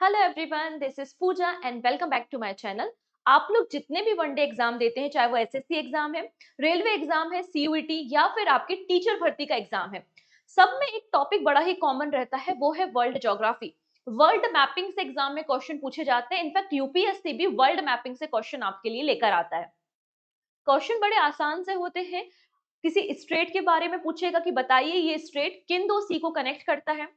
Hello everyone, this is Pooja and welcome back to my channel. आप लोग जितने भी वनडे एग्जाम देते हैं, चाहे वो एसएससी एग्जाम है, रेलवे एग्जाम है, सीयूईटी या फिर आपके टीचर भर्ती का एग्जाम है, सब में एक टॉपिक बड़ा ही कॉमन रहता है, वो है वर्ल्ड ज्योग्राफी। वर्ल्ड मैपिंग से एग्जाम में क्वेश्चन पूछे जाते हैं। इनफैक्ट यूपीएससी भी वर्ल्ड मैपिंग से क्वेश्चन आपके लिए लेकर आता है। क्वेश्चन बड़े आसान से होते हैं। किसी स्ट्रेट के बारे में पूछेगा कि बताइए ये स्ट्रेट किन दो सी को कनेक्ट करता है।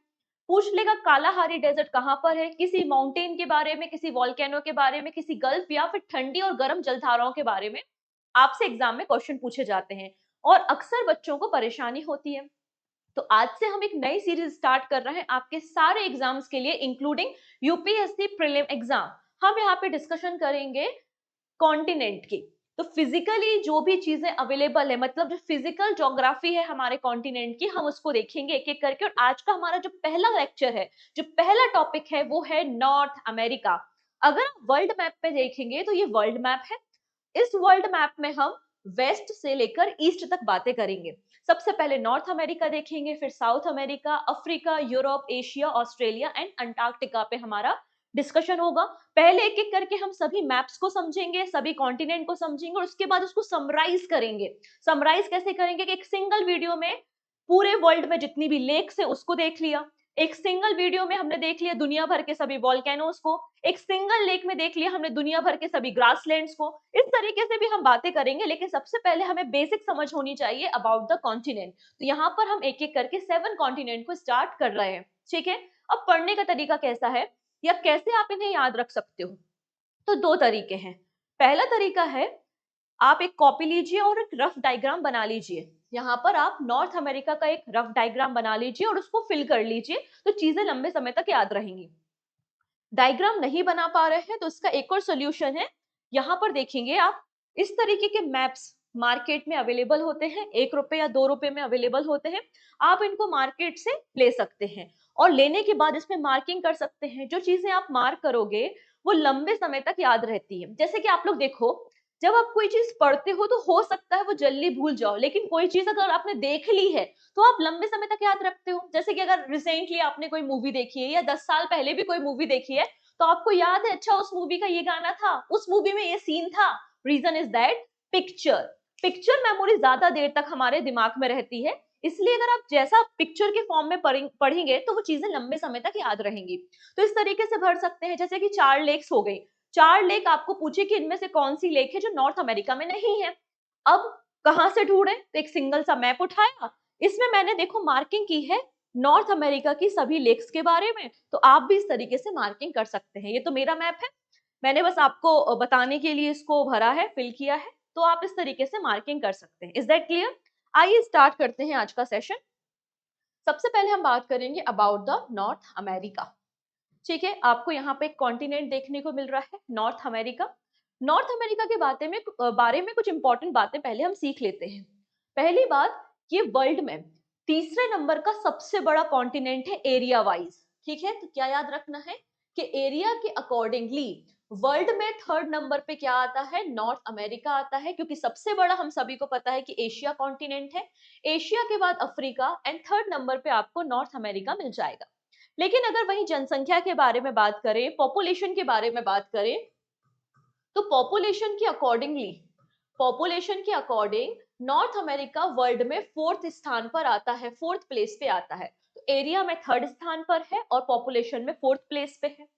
पूछ लेगा कालाहारी डेजर्ट कहां पर है, किसी माउंटेन के बारे में, किसी वॉल्केनो के बारे में, किसी गल्फ या फिर ठंडी और गर्म जलधाराओं के बारे में आपसे एग्जाम में क्वेश्चन पूछे जाते हैं और अक्सर बच्चों को परेशानी होती है। तो आज से हम एक नई सीरीज स्टार्ट कर रहे हैं आपके सारे एग्जाम्स के लिए, इंक्लूडिंग यूपीएससी प्रीलिम एग्जाम। हम यहाँ पे डिस्कशन करेंगे कॉन्टिनेंट की। तो फिजिकली जो भी चीजें अवेलेबल है, मतलब जो फिजिकल ज्योग्राफी है हमारे कॉन्टिनेंट की, हम उसको देखेंगे एक एक करके। और आज का हमारा जो पहला लेक्चर है, जो पहला टॉपिक है, वो है नॉर्थ अमेरिका। अगर आप वर्ल्ड मैप पे देखेंगे तो ये वर्ल्ड मैप है। इस वर्ल्ड मैप में हम वेस्ट से लेकर ईस्ट तक बातें करेंगे। सबसे पहले नॉर्थ अमेरिका देखेंगे, फिर south America, Africa, Europe, Asia, Australia and Antarctica पे हमारा डिस्कशन होगा। पहले एक एक करके हम सभी मैप्स को समझेंगे, सभी कॉन्टिनेंट को समझेंगे और उसके बाद उसको समराइज करेंगे। समराइज कैसे करेंगे कि एक सिंगल वीडियो में पूरे वर्ल्ड में जितनी भी लेक्स है उसको देख लिया, एक सिंगल वीडियो में हमने देख लिया दुनिया भर के सभी वॉल्केनोज को, एक सिंगल लेक में देख लिया हमने दुनिया भर के सभी ग्रासलैंड्स को। इस तरीके से भी हम बातें करेंगे, लेकिन सबसे पहले हमें बेसिक समझ होनी चाहिए अबाउट द कॉन्टिनेंट। तो यहाँ पर हम एक एक करके 7 कॉन्टिनेंट को स्टार्ट कर रहे हैं, ठीक है। अब पढ़ने का तरीका कैसा है या कैसे आप इन्हें याद रख सकते हो, तो दो तरीके हैं। पहला तरीका है, आप एक कॉपी लीजिए और एक रफ डायग्राम बना लीजिए। यहाँ पर आप नॉर्थ अमेरिका का एक रफ डायग्राम बना लीजिए और उसको फिल कर लीजिए, तो चीजें लंबे समय तक याद रहेंगी। डायग्राम नहीं बना पा रहे हैं तो इसका एक और सोल्यूशन है। यहाँ पर देखेंगे आप, इस तरीके के मैप्स मार्केट में अवेलेबल होते हैं, 1 रुपए या 2 रुपए में अवेलेबल होते हैं। आप इनको मार्केट से ले सकते हैं और लेने के बाद इसमें मार्किंग कर सकते हैं। जो चीजें आप मार्क करोगे वो लंबे समय तक याद रहती है। जैसे कि आप लोग देखो, जब आप कोई चीज पढ़ते हो सकता है वो जल्दी भूल जाओ, लेकिन कोई चीज अगर आपने देख ली है तो आप लंबे समय तक याद रखते हो। जैसे कि अगर रिसेंटली आपने कोई मूवी देखी है या 10 साल पहले भी कोई मूवी देखी है, तो आपको याद है, अच्छा उस मूवी का ये गाना था, उस मूवी में ये सीन था। Reason is that picture picture memory ज्यादा देर तक हमारे दिमाग में रहती है। इसलिए अगर आप जैसा पिक्चर के फॉर्म में पढ़ेंगे तो वो चीजें लंबे समय तक याद रहेंगी। तो इस तरीके से भर सकते हैं, जैसे कि 4 लेक्स हो गई। 4 लेक आपको पूछे कि इनमें से कौन सी लेक है जो नॉर्थ अमेरिका में नहीं है। अब कहां से ढूंढे, तो एक सिंगल सा मैप उठाया, इसमें मैंने देखो मार्किंग की है नॉर्थ अमेरिका की सभी लेक्स के बारे में। तो आप भी इस तरीके से मार्किंग कर सकते हैं। ये तो मेरा मैप है, मैंने बस आपको बताने के लिए इसको भरा है, फिल किया है। तो आप इस तरीके से मार्किंग कर सकते हैं। Is that clear? आइए स्टार्ट करते हैं आज का सेशन। सबसे पहले हम बात करेंगे अबाउट द नॉर्थ अमेरिका। ठीक है, आपको यहाँ पे एक कॉन्टिनेंट देखने को मिल रहा है, नॉर्थ अमेरिका। नॉर्थ अमेरिका के बारे में कुछ इंपॉर्टेंट बातें पहले हम सीख लेते हैं। पहली बात, ये वर्ल्ड में तीसरे नंबर का सबसे बड़ा कॉन्टिनेंट है एरिया वाइज। ठीक है, तो क्या याद रखना है कि एरिया के अकॉर्डिंगली वर्ल्ड में थर्ड नंबर पे क्या आता है, नॉर्थ अमेरिका आता है। क्योंकि सबसे बड़ा हम सभी को पता है कि एशिया कॉन्टिनेंट है, एशिया के बाद अफ्रीका एंड थर्ड नंबर पे आपको नॉर्थ अमेरिका मिल जाएगा। लेकिन अगर वही जनसंख्या के बारे में बात करें, पॉपुलेशन के बारे में बात करें, तो पॉपुलेशन के अकॉर्डिंग नॉर्थ अमेरिका वर्ल्ड में फोर्थ स्थान पर आता है, फोर्थ प्लेस पे आता है। तो एरिया में थर्ड स्थान पर है और पॉपुलेशन में फोर्थ प्लेस पे है।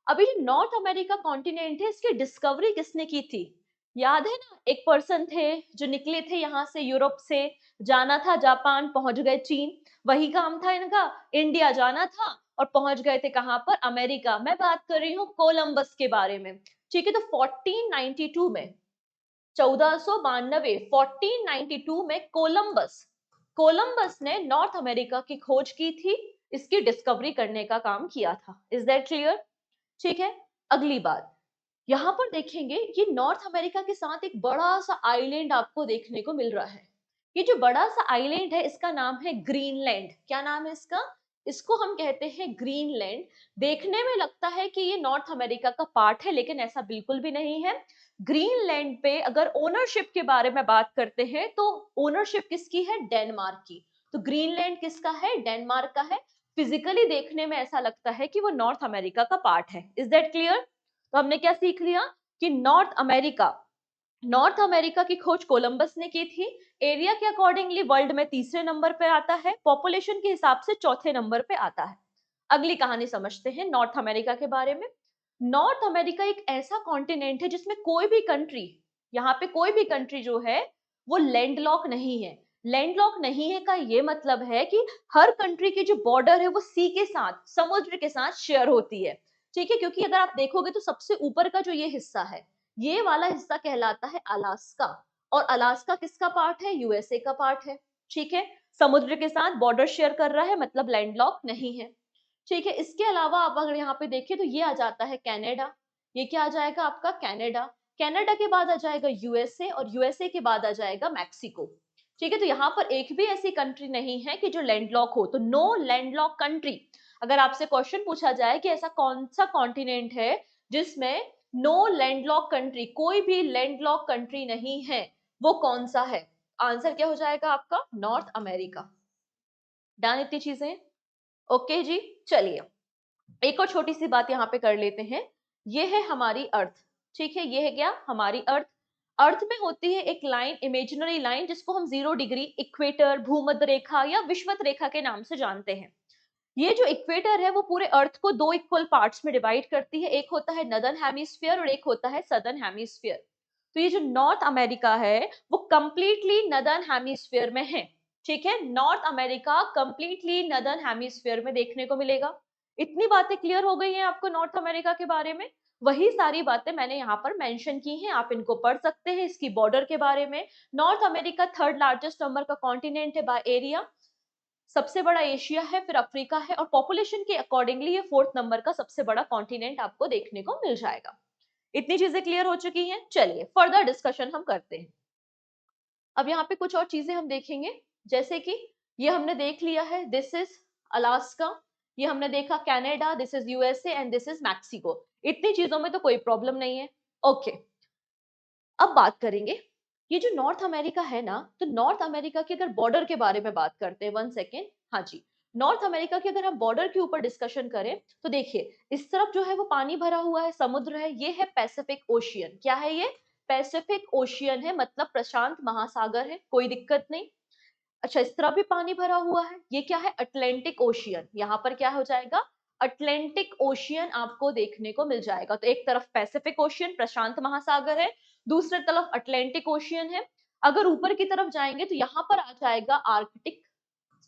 अभी जो नॉर्थ अमेरिका कॉन्टिनेंट है, इसकी डिस्कवरी किसने की थी? याद है ना, एक पर्सन थे जो निकले थे यहाँ से, यूरोप से जाना था जापान, पहुंच गए चीन। वही काम था इनका, इंडिया जाना था और पहुंच गए थे कहां पर, अमेरिका। मैं बात कर रही हूँ कोलंबस के बारे में। ठीक है, तो 1492 में, 1492, 1492 में कोलंबस ने नॉर्थ अमेरिका की खोज की थी, इसकी डिस्कवरी करने का काम किया था। Is that clear? ठीक है, अगली बात, यहाँ पर देखेंगे ये नॉर्थ अमेरिका के साथ एक बड़ा सा आइलैंड आपको देखने को मिल रहा है। ये जो बड़ा सा आइलैंड है इसका नाम है ग्रीनलैंड। क्या नाम है इसका? इसको हम कहते हैं ग्रीनलैंड। देखने में लगता है कि ये नॉर्थ अमेरिका का पार्ट है, लेकिन ऐसा बिल्कुल भी नहीं है। ग्रीनलैंड पे अगर ओनरशिप के बारे में बात करते हैं तो ओनरशिप किसकी है, डेनमार्क की। तो ग्रीनलैंड किसका है, डेनमार्क का है। फिजिकली देखने में ऐसा लगता है कि वो नॉर्थ अमेरिका का पार्ट है। Is that clear? तो हमने क्या सीख लिया कि नॉर्थ अमेरिका की खोज कोलंबस ने की थी। एरिया के अकॉर्डिंगली वर्ल्ड में तीसरे नंबर पे आता है, पॉपुलेशन के हिसाब से चौथे नंबर पे आता है। अगली कहानी समझते हैं नॉर्थ अमेरिका के बारे में। नॉर्थ अमेरिका एक ऐसा कॉन्टिनेंट है जिसमें कोई भी कंट्री, यहाँ पे कोई भी कंट्री जो है वो लैंडलॉक नहीं है। लैंडलॉक नहीं है का ये मतलब है कि हर कंट्री की जो बॉर्डर है वो सी के साथ, समुद्र के साथ शेयर होती है। ठीक है, क्योंकि अगर आप देखोगे तो सबसे ऊपर का जो ये हिस्सा है, ये वाला हिस्सा कहलाता है अलास्का। और अलास्का किसका पार्ट है? यूएसए का पार्ट है। ठीक है, समुद्र के साथ बॉर्डर शेयर कर रहा है, मतलब लैंडलॉक नहीं है। ठीक है, इसके अलावा आप अगर यहाँ पे देखें तो ये आ जाता है कनाडा। ये क्या आ जाएगा आपका? कनाडा। कनाडा के बाद आ जाएगा यूएसए, और यूएसए के बाद आ जाएगा मैक्सिको। ठीक है, तो यहाँ पर एक भी ऐसी कंट्री नहीं है कि जो लैंडलॉक हो, तो नो लैंडलॉक कंट्री। अगर आपसे क्वेश्चन पूछा जाए कि ऐसा कौन सा कॉन्टिनेंट है जिसमें नो लैंडलॉक कंट्री, कोई भी लैंडलॉक कंट्री नहीं है, वो कौन सा है? आंसर क्या हो जाएगा आपका? North America. डन इतनी चीजें? ओके जी, चलिए एक और छोटी सी बात यहाँ पे कर लेते हैं। ये है हमारी अर्थ। ठीक है, ये है क्या? हमारी अर्थ। अर्थ में होती है एक लाइन, इमेजिनरी लाइन, जिसको हम 0 डिग्री, इक्वेटर, भूमध्य रेखा या विषुवत रेखा के नाम से जानते हैं। ये जो इक्वेटर है वो पूरे अर्थ को दो इक्वल पार्ट्स में डिवाइड करती है। एक होता है नदर्न हेमिस्फीयर और एक होता है सदर्न हेमिस्फीयर। तो ये जो नॉर्थ अमेरिका है वो कंप्लीटली नदर्न हेमिस्फीयर में है। ठीक है, north America completely northern hemisphere में देखने को मिलेगा। इतनी बातें क्लियर हो गई हैं आपको नॉर्थ अमेरिका के बारे में? वही सारी बातें मैंने यहाँ पर मेंशन की हैं, आप इनको पढ़ सकते हैं। इसकी बॉर्डर के बारे में, north America third largest number का कॉन्टिनेंट है बाय एरिया, सबसे बड़ा एशिया है, फिर अफ्रीका है, और पॉपुलेशन के अकॉर्डिंगली ये फोर्थ नंबर का सबसे बड़ा कॉन्टिनेंट आपको देखने को मिल जाएगा। इतनी चीजें क्लियर हो चुकी हैं। चलिए फर्दर डिस्कशन हम करते हैं। अब यहाँ पे कुछ और चीजें हम देखेंगे, जैसे कि ये हमने देख लिया है, दिस इज अलास्का। ये हमने देखा Canada, this is USA and this is Mexico. इतनी चीजों में तो कोई प्रॉब्लम नहीं है। ओके, अब बात करेंगे ये जो नॉर्थ अमेरिका है ना, तो नॉर्थ अमेरिका की अगर बॉर्डर के बारे में बात करते हैं, 1 सेकेंड। हाँ जी, नॉर्थ अमेरिका की अगर हम बॉर्डर के ऊपर डिस्कशन करें तो देखिए इस तरफ जो है वो पानी भरा हुआ है, समुद्र है, ये है पैसिफिक ओशियन। क्या है ये? पैसिफिक ओशियन है, मतलब प्रशांत महासागर है, कोई दिक्कत नहीं। अच्छा, इस तरफ भी पानी भरा हुआ है, ये क्या है? Atlantic ocean. यहाँ पर क्या हो जाएगा? अटलांटिक ओशियन आपको देखने को मिल जाएगा। तो एक तरफ पैसिफिक ओशियन, प्रशांत महासागर है, दूसरी तरफ अटलांटिक ओशियन है। अगर ऊपर की तरफ जाएंगे तो यहाँ पर आ जाएगा आर्कटिक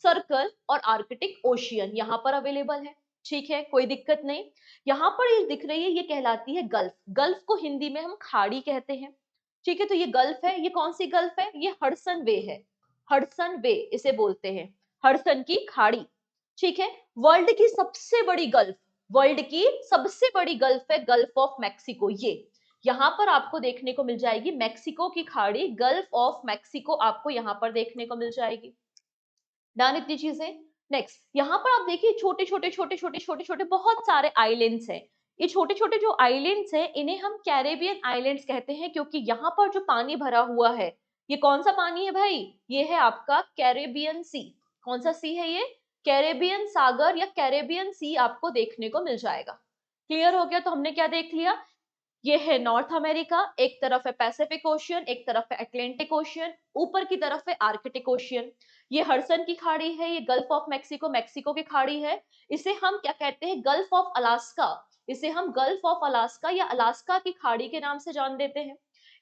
सर्कल और आर्कटिक ओशियन यहाँ पर अवेलेबल है। ठीक है, कोई दिक्कत नहीं। यहाँ पर ये दिख रही है, ये कहलाती है गल्फ। गल्फ को हिंदी में हम खाड़ी कहते हैं। ठीक है, तो ये गल्फ है। ये कौन सी गल्फ है? ये हडसन वे है। हडसन वे इसे बोलते हैं, हडसन की खाड़ी। ठीक है, वर्ल्ड की सबसे बड़ी गल्फ, वर्ल्ड की सबसे बड़ी गल्फ है गल्फ ऑफ मैक्सिको। ये यहाँ पर आपको देखने को मिल जाएगी, मैक्सिको की खाड़ी, गल्फ ऑफ मैक्सिको आपको यहाँ पर देखने को मिल जाएगी। डन इतनी चीजें? नेक्स्ट, यहाँ पर आप देखिए छोटे छोटे छोटे छोटे छोटे छोटे बहुत सारे आइलैंड्स हैं। ये छोटे छोटे जो आइलैंड्स हैं इन्हें हम कैरेबियन आइलैंड्स कहते हैं, क्योंकि यहाँ पर जो पानी भरा हुआ है, ये कौन सा पानी है भाई? ये है आपका कैरेबियन सी। कौन सा सी है ये? कैरेबियन सागर या कैरेबियन सी आपको देखने को मिल जाएगा। क्लियर हो गया? तो हमने क्या देख लिया? ये है नॉर्थ अमेरिका, एक तरफ है पैसिफिक ओशियन, एक तरफ है अटलांटिक ओशियन, ऊपर की तरफ है आर्कटिक ओशियन। ये हडसन की खाड़ी है, ये गल्फ ऑफ मैक्सिको, मैक्सिको की खाड़ी है। इसे हम क्या कहते हैं? Gulf of Alaska. इसे हम गल्फ ऑफ अलास्का या अलास्का की खाड़ी के नाम से जान देते हैं।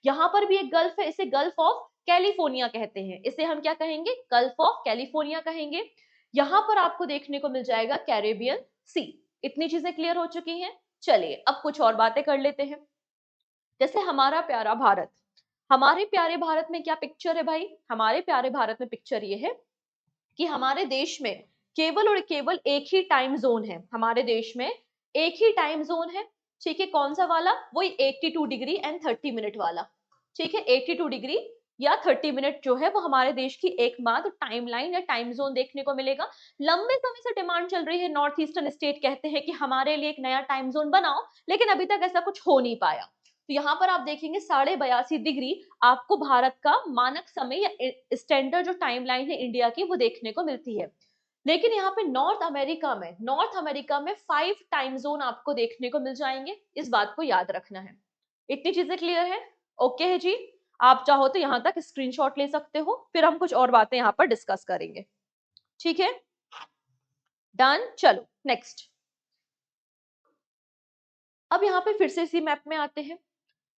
यहाँ पर भी एक गल्फ है, इसे गल्फ ऑफ कैलिफोर्निया कहते हैं। इसे हम क्या कहेंगे? गल्फ ऑफ कैलिफोर्निया कहेंगे। यहाँ पर आपको देखने को मिल जाएगा कैरेबियन सी। इतनी चीजें क्लियर हो चुकी हैं। चलिए अब कुछ और बातें कर लेते हैं, जैसे हमारा प्यारा भारत। हमारे प्यारे भारत में क्या पिक्चर है भाई? हमारे प्यारे भारत में पिक्चर ये है कि हमारे देश में केवल और केवल एक ही टाइम जोन है। हमारे देश में एक ही टाइम जोन है। ठीक है, कौन सा वाला? वही 82 डिग्री एंड 30 मिनट वाला। ठीक है, 82 डिग्री या 30 मिनट जो है वो हमारे देश की एकमात्र टाइमलाइन या टाइम जोन देखने को मिलेगा। लंबे समय से डिमांड चल रही है, नॉर्थ ईस्टर्न स्टेट कहते हैं कि हमारे लिए एक नया टाइम जोन बनाओ, लेकिन अभी तक ऐसा कुछ हो नहीं पाया। तो यहाँ पर आप देखेंगे 82.5 डिग्री आपको भारत का मानक समय या स्टैंडर्ड जो टाइमलाइन है इंडिया की वो देखने को मिलती है। लेकिन यहाँ पे नॉर्थ अमेरिका में 5 टाइम जोन आपको देखने को मिल जाएंगे, इस बात को याद रखना है। इतनी चीजें क्लियर है? ओके है जी। आप चाहो तो यहाँ तक स्क्रीनशॉट ले सकते हो, फिर हम कुछ और बातें यहाँ पर डिस्कस करेंगे। ठीक है, डन। चलो नेक्स्ट। अब यहाँ पे फिर से इसी मैप में आते हैं।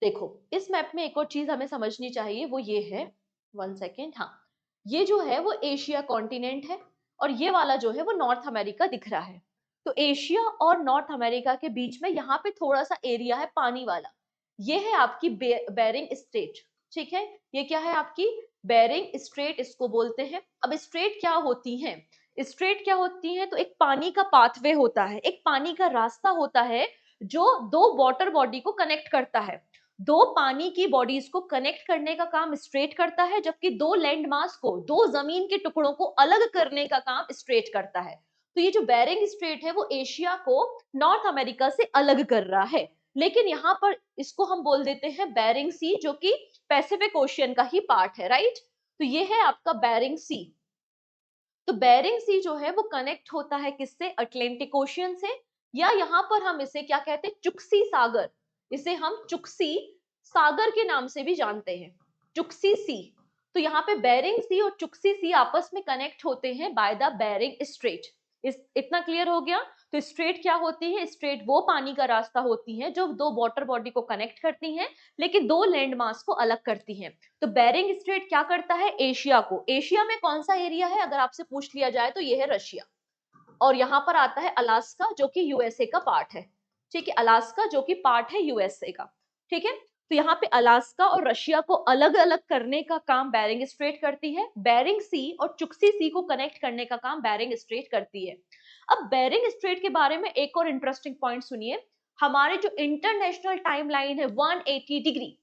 देखो, इस मैप में एक और चीज हमें समझनी चाहिए, वो ये है, 1 सेकेंड, हाँ, ये जो है वो एशिया कॉन्टिनेंट है और ये वाला जो है वो नॉर्थ अमेरिका दिख रहा है। तो एशिया और नॉर्थ अमेरिका के बीच में यहाँ पे थोड़ा सा एरिया है पानी वाला, ये है आपकी बेरिंग स्ट्रेट। ठीक है, ये क्या है आपकी बेरिंग स्ट्रेट इसको बोलते हैं। अब स्ट्रेट क्या होती हैं? स्ट्रेट क्या होती हैं? तो एक पानी का पाथवे होता है, एक पानी का रास्ता होता है जो दो वाटर बॉडी को कनेक्ट करता है। दो पानी की बॉडीज को कनेक्ट करने का काम स्ट्रेट करता है, जबकि दो लैंड मास को, दो जमीन के टुकड़ों को अलग करने का काम स्ट्रेट करता है। तो ये जो बेरिंग स्ट्रेट है वो एशिया को नॉर्थ अमेरिका से अलग कर रहा है। लेकिन यहाँ पर इसको हम बोल देते हैं बेरिंग सी, जो कि पैसिफिक ओशियन का ही पार्ट है, राइट। तो ये है आपका बेरिंग सी। तो बेरिंग सी जो है वो कनेक्ट होता है किससे? अटलांटिक ओशियन से, या यहाँ पर हम इसे क्या कहते हैं? चुक्सी सागर। इसे हम चुक्सी सागर के नाम से भी जानते हैं, चुक्सी सी। तो यहाँ पे बेरिंग सी और चुक्सी सी आपस में कनेक्ट होते हैं बाय द बेरिंग स्ट्रेट। इस इतना क्लियर हो गया? तो स्ट्रेट क्या होती है? स्ट्रेट वो पानी का रास्ता होती है जो दो वाटर बॉडी को कनेक्ट करती हैं, लेकिन दो लैंड मास को अलग करती हैं। तो बेरिंग स्ट्रेट क्या करता है? एशिया को, एशिया में कौन सा एरिया है अगर आपसे पूछ लिया जाए तो ये है रशिया, और यहाँ पर आता है अलास्का जो कि यूएसए का पार्ट है। ठीक है, अलास्का जो कि पार्ट है यूएसए का। ठीक है, तो यहाँ पे अलास्का और रशिया को अलग अलग करने का काम बेरिंग स्ट्रेट करती है। बेरिंग सी और चुक्सी सी को कनेक्ट करने का काम बेरिंग स्ट्रेट करती है। अब बेरिंग स्ट्रेट के बारे में एक और इंटरेस्टिंग पॉइंट सुनिए। हमारे जो इंटरनेशनल टाइमलाइन है 180 डिग्री,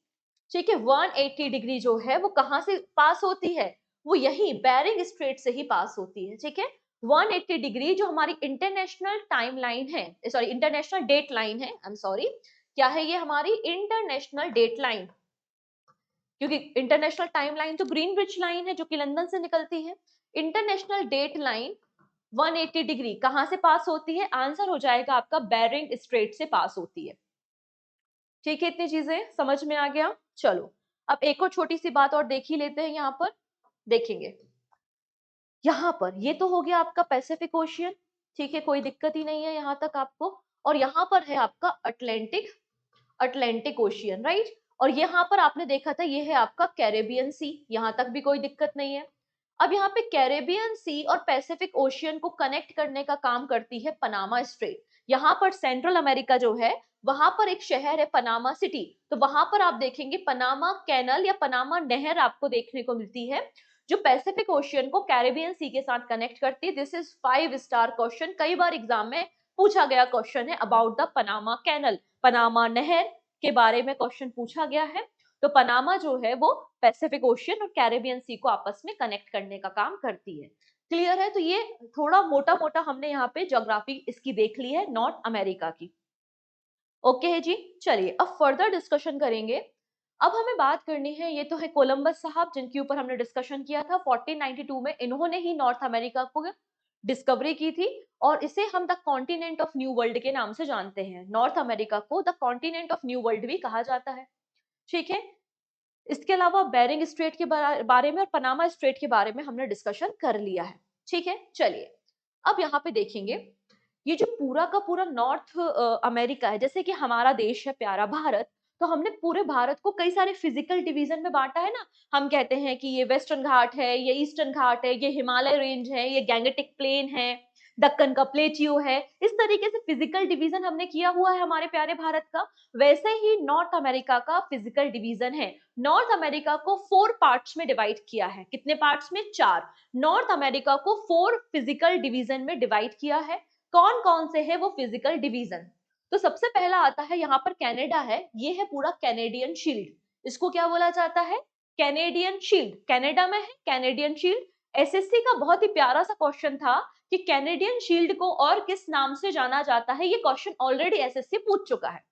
ठीक है, 180 डिग्री जो है वो कहां से पास होती है? वो यही बेरिंग स्ट्रेट से ही पास होती है। ठीक है, 180 डिग्री जो हमारी इंटरनेशनल टाइम लाइन है, सॉरी इंटरनेशनल डेट लाइन है, आई एम सॉरी, क्या है ये? हमारी इंटरनेशनल डेट लाइन। क्योंकि इंटरनेशनल टाइम लाइन तो ग्रीनविच लाइन है जो कि लंदन से निकलती है। इंटरनेशनल डेट लाइन 180 डिग्री कहां से पास होती है? आंसर हो जाएगा आपका बेरिंग स्ट्रेट से पास होती है। ठीक है, इतनी चीजें समझ में आ गया? चलो, अब एक और छोटी सी बात और देख ही लेते हैं। यहाँ पर देखेंगे, यहाँ पर ये तो हो गया आपका पैसिफिक ओशियन। ठीक है, कोई दिक्कत ही नहीं है यहाँ तक आपको। और यहाँ पर है आपका अटलांटिक, अटलांटिक ओशियन, राइट। और यहाँ पर आपने देखा था ये है आपका कैरेबियन सी, यहाँ तक भी कोई दिक्कत नहीं है। अब यहाँ पे कैरेबियन सी और पैसिफिक ओशियन को कनेक्ट करने का काम करती है पनामा स्ट्रेट। यहाँ पर सेंट्रल अमेरिका जो है वहां पर एक शहर है पनामा सिटी, तो वहां पर आप देखेंगे पनामा कैनल या पनामा नहर आपको देखने को मिलती है, जो पैसिफिक ओशियन को कैरेबियन सी के साथ कनेक्ट करती है। दिस इज 5 स्टार क्वेश्चन, कई बार एग्जाम में पूछा गया क्वेश्चन है about the Panama Canal, Panama नहर के बारे में क्वेश्चन पूछा गया है। तो पनामा जो है वो पैसिफिक ओशियन और कैरेबियन सी को आपस में कनेक्ट करने का काम करती है। क्लियर है? तो ये थोड़ा मोटा मोटा हमने यहाँ पे ज्योग्राफी इसकी देख ली है नॉर्थ अमेरिका की। ओके है जी। चलिए अब फर्दर डिस्कशन करेंगे। अब हमें बात करनी है, ये तो है कोलंबस साहब जिनके ऊपर हमने डिस्कशन किया था 1492 में, इन्होंने ही नॉर्थ अमेरिका को डिस्कवरी की थी और इसे हम the continent of new world के नाम से जानते हैं। नॉर्थ अमेरिका को the continent of new world भी कहा जाता है। ठीक है, इसके अलावा बेरिंग स्ट्रेट के बारे में और पनामा स्ट्रेट के बारे में हमने डिस्कशन कर लिया है। ठीक है, चलिए अब यहाँ पे देखेंगे, ये जो पूरा का पूरा नॉर्थ अमेरिका है, जैसे कि हमारा देश है प्यारा भारत, तो हमने पूरे भारत को कई सारे फिजिकल डिवीजन में बांटा है ना। हम कहते हैं कि ये वेस्टर्न घाट है, ये ईस्टर्न घाट है, ये हिमालय रेंज है, ये गैंगेटिक प्लेन है, दक्कन का प्लेटियो है। इस तरीके से फिजिकल डिवीजन हमने किया हुआ है हमारे प्यारे भारत का। वैसे ही नॉर्थ अमेरिका का फिजिकल डिवीजन है। नॉर्थ अमेरिका को 4 पार्ट्स में डिवाइड किया है। कितने पार्ट्स में? 4। नॉर्थ अमेरिका को 4 फिजिकल डिवीजन में डिवाइड किया है। कौन कौन से है वो फिजिकल डिवीजन? तो सबसे पहला आता है यहाँ पर कनाडा है, ये है पूरा कैनेडियन शील्ड। इसको क्या बोला जाता है? Canadian shield. कनाडा में है कैनेडियन शील्ड। एसएससी का बहुत ही प्यारा सा क्वेश्चन था कि कैनेडियन शील्ड को और किस नाम से जाना जाता है, ये क्वेश्चन ऑलरेडी एसएससी पूछ चुका है।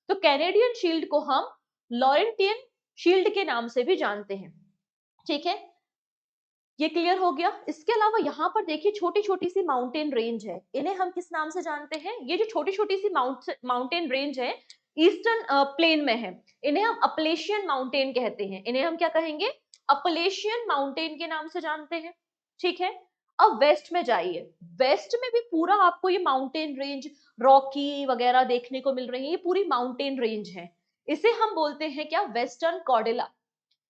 तो कैनेडियन शील्ड को हम लॉरेंटियन शील्ड के नाम से भी जानते हैं। ठीक है, ये क्लियर हो गया। इसके अलावा यहाँ पर देखिए छोटी छोटी सी माउंटेन रेंज है, इन्हें हम किस नाम से जानते हैं? ये जो छोटी छोटी सी माउंटेन रेंज है ईस्टर्न प्लेन में है, इन्हें हम अपलेशियन माउंटेन कहते हैं। इन्हें हम क्या कहेंगे? अपलेशियन माउंटेन के नाम से जानते हैं। ठीक है। अब वेस्ट में जाइए, वेस्ट में भी पूरा आपको ये माउंटेन रेंज, रॉकी वगैरह देखने को मिल रही है, ये पूरी माउंटेन रेंज है। इसे हम बोलते हैं क्या? वेस्टर्न कॉर्डेला।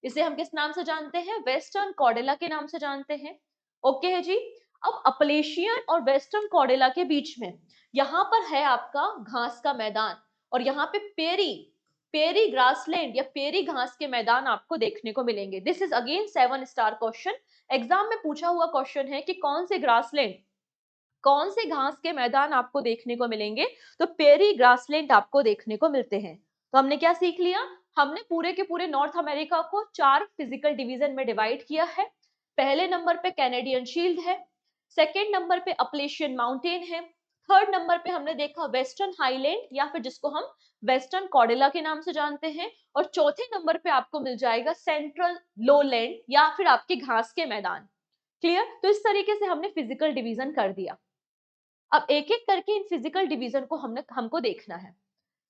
इसे हम किस नाम से जानते हैं? वेस्टर्न कॉर्डेला के नाम से जानते हैं। ओके है जी। अब अपलेशियन और वेस्टर्न कॉर्डेला के बीच में यहाँ पर है आपका घास का मैदान, और यहाँ पे पेरी पेरी ग्रासलैंड या पेरी घास के मैदान आपको देखने को मिलेंगे। This is again 7 star question. Exam में पूछा हुआ क्वेश्चन है कि कौन से ग्रासलैंड, कौन से घास के मैदान आपको देखने को मिलेंगे? तो पेरी ग्रासलैंड आपको देखने को मिलते हैं। तो हमने क्या सीख लिया? हमने पूरे के पूरे नॉर्थ अमेरिका को 4 फिजिकल डिवीजन में डिवाइड किया है। पहले नंबर पे कैनेडियन शील्ड है, सेकेंड नंबर पे अपलेशियन माउंटेन है, थर्ड नंबर पे हमने देखा वेस्टर्न हाईलैंड या फिर जिसको हम वेस्टर्न कॉर्डेला के नाम से जानते हैं, और चौथे नंबर पे आपको मिल जाएगा सेंट्रल लोलैंड या फिर आपके घास के मैदान। क्लियर? तो इस तरीके से हमने फिजिकल डिवीजन कर दिया। अब एक एक करके इन फिजिकल डिवीजन को हमको देखना है।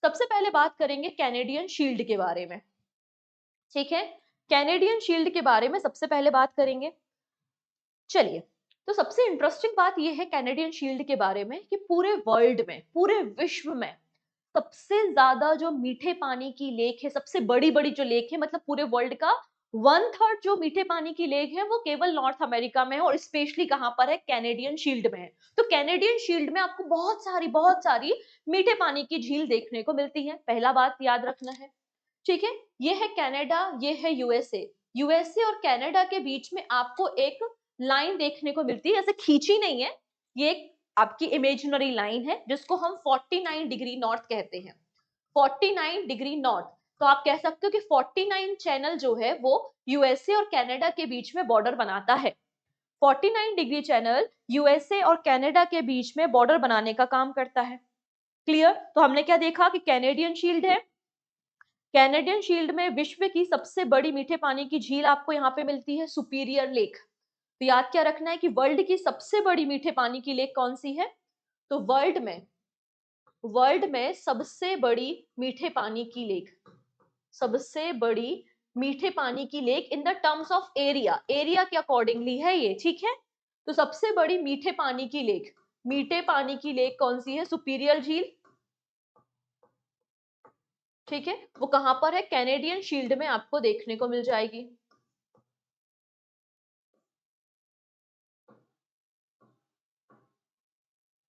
सबसे पहले बात करेंगे कैनेडियन शील्ड के बारे में। ठीक है, कैनेडियन शील्ड के बारे में सबसे पहले बात करेंगे। चलिए, तो सबसे इंटरेस्टिंग बात यह है कैनेडियन शील्ड के बारे में कि पूरे वर्ल्ड में, पूरे विश्व में सबसे ज्यादा जो मीठे पानी की लेक है, सबसे बड़ी बड़ी जो लेक है, मतलब पूरे वर्ल्ड का 1/3 जो मीठे पानी की लेक है वो केवल नॉर्थ अमेरिका में है, और स्पेशली कहां पर है? कैनेडियन शील्ड में है। तो कैनेडियन शील्ड में आपको बहुत सारी मीठे पानी की झील देखने को मिलती है। पहला बात याद रखना है। ठीक है, ये है कनाडा, ये है यूएसए। यूएसए और कनाडा के बीच में आपको एक लाइन देखने को मिलती है, ऐसे खींची नहीं है, ये एक आपकी इमेजिनरी लाइन है जिसको हम 49 डिग्री नॉर्थ कहते हैं। 49 डिग्री नॉर्थ। तो आप कह सकते हो कि 49 चैनल जो है वो यूएसए और कनाडा के बीच में बॉर्डर बनाता है। 49 डिग्री चैनल यूएसए और कनाडा के बीच में बॉर्डर बनाने का काम करता है। क्लियर? तो हमने क्या देखा कि कैनेडियन शील्ड है, कैनेडियन शील्ड में विश्व की सबसे बड़ी मीठे पानी की झील आपको यहाँ पे मिलती है, सुपीरियर लेक। तो याद क्या रखना है कि वर्ल्ड की सबसे बड़ी मीठे पानी की लेक कौन सी है? तो वर्ल्ड में सबसे बड़ी मीठे पानी की लेक, सबसे बड़ी मीठे पानी की lake in the terms of area, area के अकॉर्डिंगली है ये। ठीक है, तो सबसे बड़ी मीठे पानी की लेक, मीठे पानी की लेक कौन सी है? सुपीरियर झील। ठीक है, वो कहां पर है? कैनेडियन शील्ड में आपको देखने को मिल जाएगी।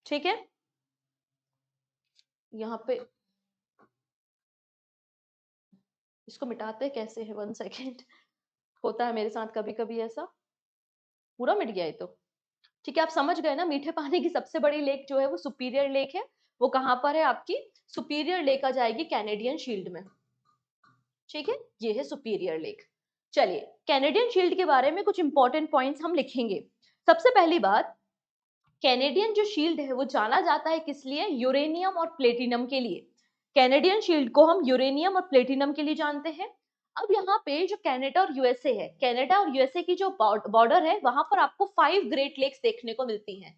ठीक है, यहाँ पे इसको मिटाते कैसे है? 1 सेकेंड, होता है मेरे साथ कभी कभी ऐसा। पूरा मिट गया ये तो। ठीक है, आप समझ गए ना, मीठे पानी की सबसे बड़ी लेक जो है वो सुपीरियर लेक है। वो कहां पर है? आपकी सुपीरियर लेक आ जाएगी कैनेडियन शील्ड में। ठीक है, ये है सुपीरियर लेक। चलिए, कैनेडियन शील्ड के बारे में कुछ इंपॉर्टेंट पॉइंट्स हम लिखेंगे। सबसे पहली बात, कैनेडियन जो शील्ड है वो जाना जाता है किस लिए? यूरेनियम और प्लेटिनम के लिए। कैनेडियन शील्ड को हम यूरेनियम और प्लेटिनम के लिए जानते हैं। अब यहाँ पे जो कनाडा और यूएसए है, कनाडा और यूएसए की जो बॉर्डर है, वहां पर आपको 5 ग्रेट लेक्स देखने को मिलती हैं।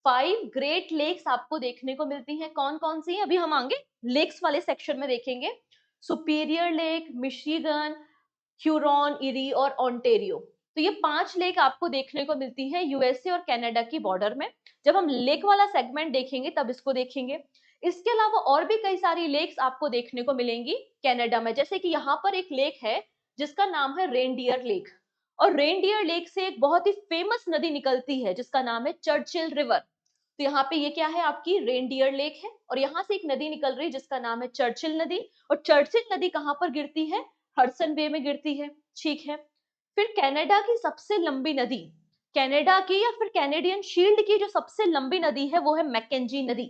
5 ग्रेट लेक्स आपको देखने को मिलती हैं। कौन कौन सी हैं अभी हम आगे लेक्स वाले सेक्शन में देखेंगे। Superior lake, Michigan, Huron, eri और ओंटेरियो। तो ये 5 लेक आपको देखने को मिलती है यूएसए और कनाडा की बॉर्डर में। जब हम लेक वाला सेगमेंट देखेंगे तब इसको देखेंगे। इसके अलावा और भी कई सारी लेक्स आपको देखने को मिलेंगी कनाडा में, जैसे कि यहाँ पर एक लेक है जिसका नाम है रेनडियर लेक, और रेनडियर लेक से एक बहुत ही फेमस नदी निकलती है जिसका नाम है चर्चिल रिवर। तो यहाँ पे ये क्या है? आपकी रेनडियर लेक है, और यहाँ से एक नदी निकल रही है जिसका नाम है चर्चिल नदी। और चर्चिल नदी कहाँ पर गिरती है? हडसन बे में गिरती है। ठीक है, फिर कनाडा की सबसे लंबी नदी, कनाडा की या फिर कैनेडियन शील्ड की जो सबसे लंबी नदी है वो है मैकेंजी नदी।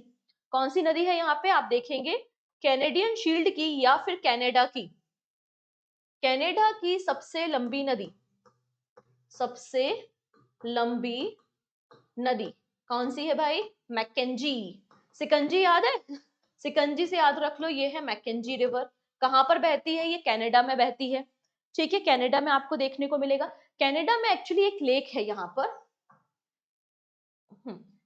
कौन सी नदी है? यहाँ पे आप देखेंगे कैनेडियन शील्ड की या फिर कनाडा की, कनाडा की सबसे लंबी नदी, सबसे लंबी नदी कौन सी है भाई? मैकेंजी। सिकंजी याद है? सिकंजी से याद रख लो, ये है मैकेंजी रिवर। कहां पर बहती है? ये कनाडा में बहती है। ठीक है, कनाडा में आपको देखने को मिलेगा। कनाडा में एक्चुअली एक लेक है यहाँ पर,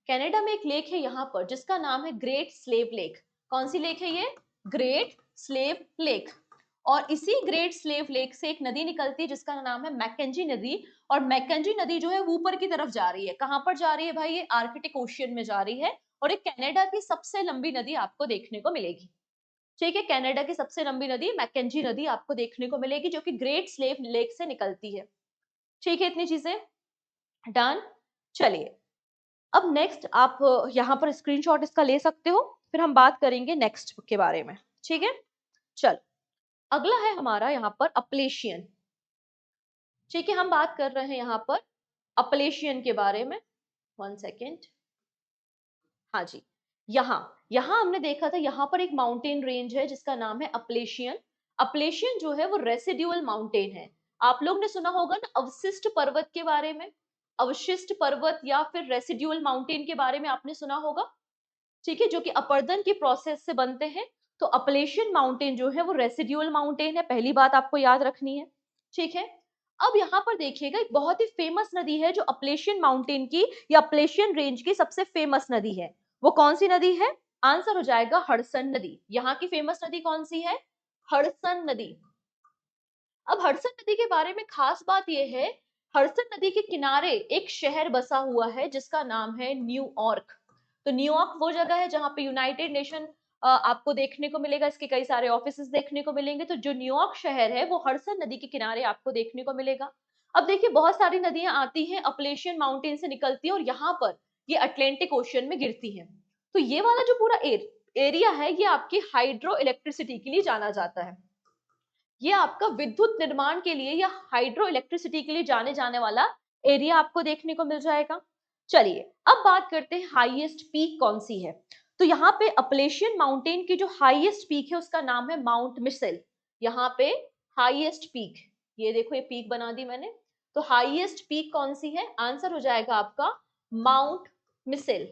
कनाडा में एक लेक है यहाँ पर जिसका नाम है ग्रेट स्लेव लेक। कौन सी लेक है ये? Great Slave lake. और इसी ग्रेट स्लेव लेक से एक नदी निकलती है जिसका नाम है मैकेंजी नदी। और मैकेंजी नदी जो है वो ऊपर की तरफ जा रही है। कहां पर जा रही है भाई? ये आर्कटिक ओशियन में जा रही है। और एक कनाडा की सबसे लंबी नदी आपको देखने को मिलेगी। ठीक है, कनाडा की सबसे लंबी नदी मैकेंजी नदी आपको देखने को मिलेगी जो कि ग्रेट स्लेव लेक से निकलती है। ठीक है, इतनी चीजें डन। चलिए अब नेक्स्ट आप यहाँ पर स्क्रीनशॉट इसका ले सकते हो, फिर हम बात करेंगे नेक्स्ट के बारे में। ठीक है, चल अगला है हमारा यहाँ पर अपलेशियन। ठीक है, हम बात कर रहे हैं यहाँ पर अपलेशियन के बारे में। 1 सेकेंड। हाँ जी, यहाँ यहाँ हमने देखा था, यहाँ पर एक माउंटेन रेंज है जिसका नाम है अपलेशियन। अपलेशियन जो है वो रेसिड्यूअल माउंटेन है। आप लोग ने सुना होगा ना अवशिष्ट पर्वत के बारे में, अवशिष्ट पर्वत या फिर रेसिड्यूअल माउंटेन के बारे में आपने सुना होगा। ठीक है, जो कि अपरदन की प्रोसेस से बनते हैं। तो अपलेशियन माउंटेन जो है वो रेसिड्यूअल माउंटेन है, पहली बात आपको याद रखनी है। ठीक है, अब यहाँ पर देखिएगा एक बहुत ही फेमस नदी है जो अपलेशियन माउंटेन की या अपलेशियन रेंज की सबसे फेमस नदी है। वो कौन सी नदी है? आंसर हो जाएगा हडसन नदी। यहाँ की फेमस नदी कौन सी है? हडसन नदी। अब हडसन नदी के बारे में खास बात यह है, हडसन नदी के किनारे एक शहर बसा हुआ है जिसका नाम है न्यूयॉर्क। तो न्यूयॉर्क वो जगह है जहां पे यूनाइटेड नेशन आपको देखने को मिलेगा, इसके कई सारे ऑफिसेस देखने को मिलेंगे। तो जो न्यूयॉर्क शहर है वो हडसन नदी के किनारे आपको देखने को मिलेगा। अब देखिए बहुत सारी नदियां आती हैं, अपलेशियन माउंटेन से निकलती है और यहाँ पर ये अटलांटिक ओशियन में गिरती है। तो ये वाला जो पूरा एरिया है ये आपकी हाइड्रो इलेक्ट्रिसिटी के लिए जाना जाता है। ये आपका विद्युत निर्माण के लिए या हाइड्रो इलेक्ट्रिसिटी के लिए जाने जाने वाला एरिया आपको देखने को मिल जाएगा। चलिए अब बात करते हैं हाईएस्ट पीक कौन सी है। तो यहाँ पे अपलेशियन माउंटेन की जो हाईएस्ट पीक है उसका नाम है माउंट मिसेल। यहाँ पे हाईएस्ट पीक, ये देखो ये पीक बना दी मैंने। तो हाईएस्ट पीक कौन सी है? आंसर हो जाएगा आपका माउंट मिसेल।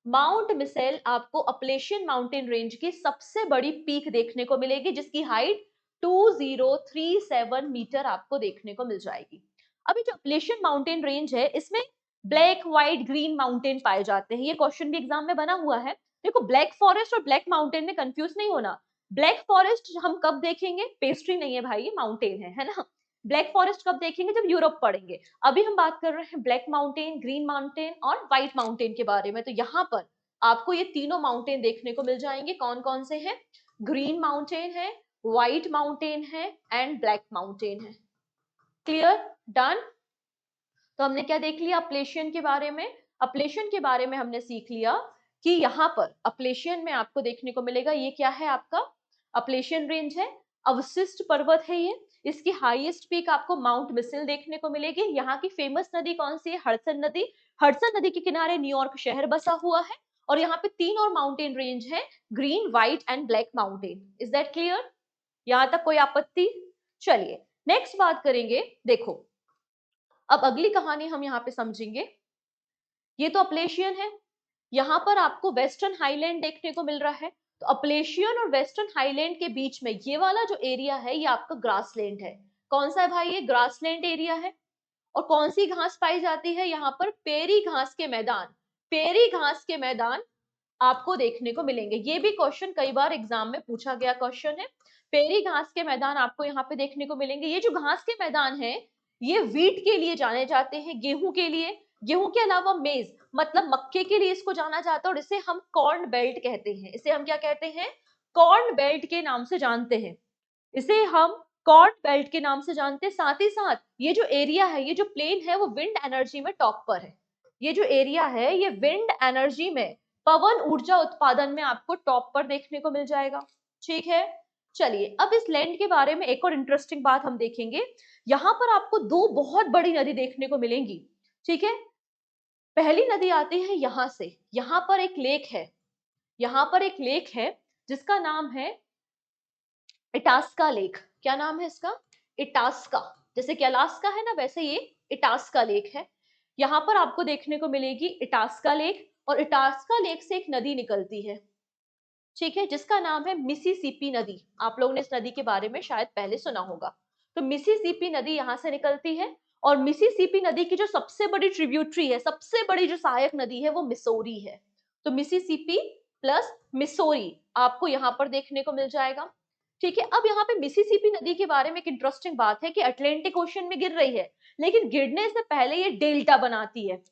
माउंट मिसेल आपको अपलेशियन माउंटेन रेंज की सबसे बड़ी पीक देखने को मिलेगी जिसकी हाइट 2037 मीटर आपको देखने को मिल जाएगी। अभी जो अपलेशियन माउंटेन रेंज है इसमें ब्लैक व्हाइट ग्रीन माउंटेन पाए जाते हैं। ये क्वेश्चन भी एग्जाम में बना हुआ है। देखो ब्लैक फॉरेस्ट और ब्लैक माउंटेन में कंफ्यूज नहीं होना। ब्लैक फॉरेस्ट हम कब देखेंगे? पेस्ट्री नहीं है भाई, ये माउंटेन है ना। ब्लैक फॉरेस्ट कब देखेंगे? जब यूरोप पढ़ेंगे। अभी हम बात कर रहे हैं ब्लैक माउंटेन, ग्रीन माउंटेन और व्हाइट माउंटेन के बारे में। तो यहाँ पर आपको ये तीनों माउंटेन देखने को मिल जाएंगे। कौन कौन से हैं? ग्रीन माउंटेन है, व्हाइट माउंटेन है एंड ब्लैक माउंटेन है। क्लियर? डन। तो हमने क्या देख लिया अपलेशियन के बारे में? अपलेशियन के बारे में हमने सीख लिया कि यहाँ पर अपलेशियन में आपको देखने को मिलेगा, ये क्या है आपका अपलेशियन रेंज है, अवशिष्ट पर्वत है ये। इसकी हाईएस्ट पीक आपको माउंट मिसेल देखने को मिलेगी। यहाँ की फेमस नदी कौन सी है? हडसन नदी। हडसन नदी के किनारे न्यूयॉर्क शहर बसा हुआ है। और यहाँ पे 3 और माउंटेन रेंज है, green, white and black mountain. Is that clear? यहाँ तक कोई आपत्ति? चलिए नेक्स्ट बात करेंगे। देखो अब अगली कहानी हम यहाँ पे समझेंगे। ये तो अपलेशियन है, यहाँ पर आपको वेस्टर्न हाईलैंड देखने को मिल रहा है। तो अपलेशियन और वेस्टर्न हाईलैंड के बीच में ये वाला जो एरिया है ये आपका ग्रासलैंड है। कौन सा है भाई? ये ग्रासलैंड एरिया है। और कौन सी घास पाई जाती है यहाँ पर? पेरी घास के मैदान। पेरी घास के मैदान आपको देखने को मिलेंगे। ये भी क्वेश्चन कई बार एग्जाम में पूछा गया क्वेश्चन है। पेरी घास के मैदान आपको यहाँ पे देखने को मिलेंगे। ये जो घास के मैदान है ये वीट के लिए जाने जाते हैं, गेहूं के लिए। गेहूं के अलावा मेज मतलब मक्के के लिए इसको जाना जाता है और इसे हम कॉर्न बेल्ट कहते हैं। इसे हम क्या कहते हैं? कॉर्न बेल्ट के नाम से जानते हैं। इसे हम कॉर्न बेल्ट के नाम से जानते हैं। साथ ही साथ ये जो एरिया है, ये जो प्लेन है वो विंड एनर्जी में टॉप पर है। ये जो एरिया है ये विंड एनर्जी में, पवन ऊर्जा उत्पादन में आपको टॉप पर देखने को मिल जाएगा। ठीक है, चलिए अब इस लैंड के बारे में एक और इंटरेस्टिंग बात हम देखेंगे। यहाँ पर आपको 2 बहुत बड़ी नदी देखने को मिलेंगी। ठीक है, पहली नदी आती है यहाँ से। यहाँ पर एक लेक है, यहाँ पर एक लेक है जिसका नाम है इटास्का लेक। क्या नाम है इसका? इटास्का। जैसे कि अलास्का है ना, वैसे ये इटास्का लेक है। यहाँ पर आपको देखने को मिलेगी इटास्का लेक। और इटास्का लेक से एक नदी निकलती है, ठीक है, जिसका नाम है मिसिसिपी नदी। आप लोगों ने इस नदी के बारे में शायद पहले सुना होगा। तो मिसिसिपी नदी यहाँ से निकलती है और मिसिसिपी नदी की जो सबसे बड़ी ट्रिब्यूटरी है, सबसे बड़ी जो सहायक नदी है, वो मिसौरी है। तो मिसिसिपी प्लस मिसौरी आपको यहाँ पर देखने को मिल जाएगा। ठीक है, अब यहाँ पे मिसिसिपी नदी के बारे में एक इंटरेस्टिंग बात है कि अटलांटिक ओशन में गिर रही है, लेकिन गिरने से पहले ये डेल्टा बनाती है।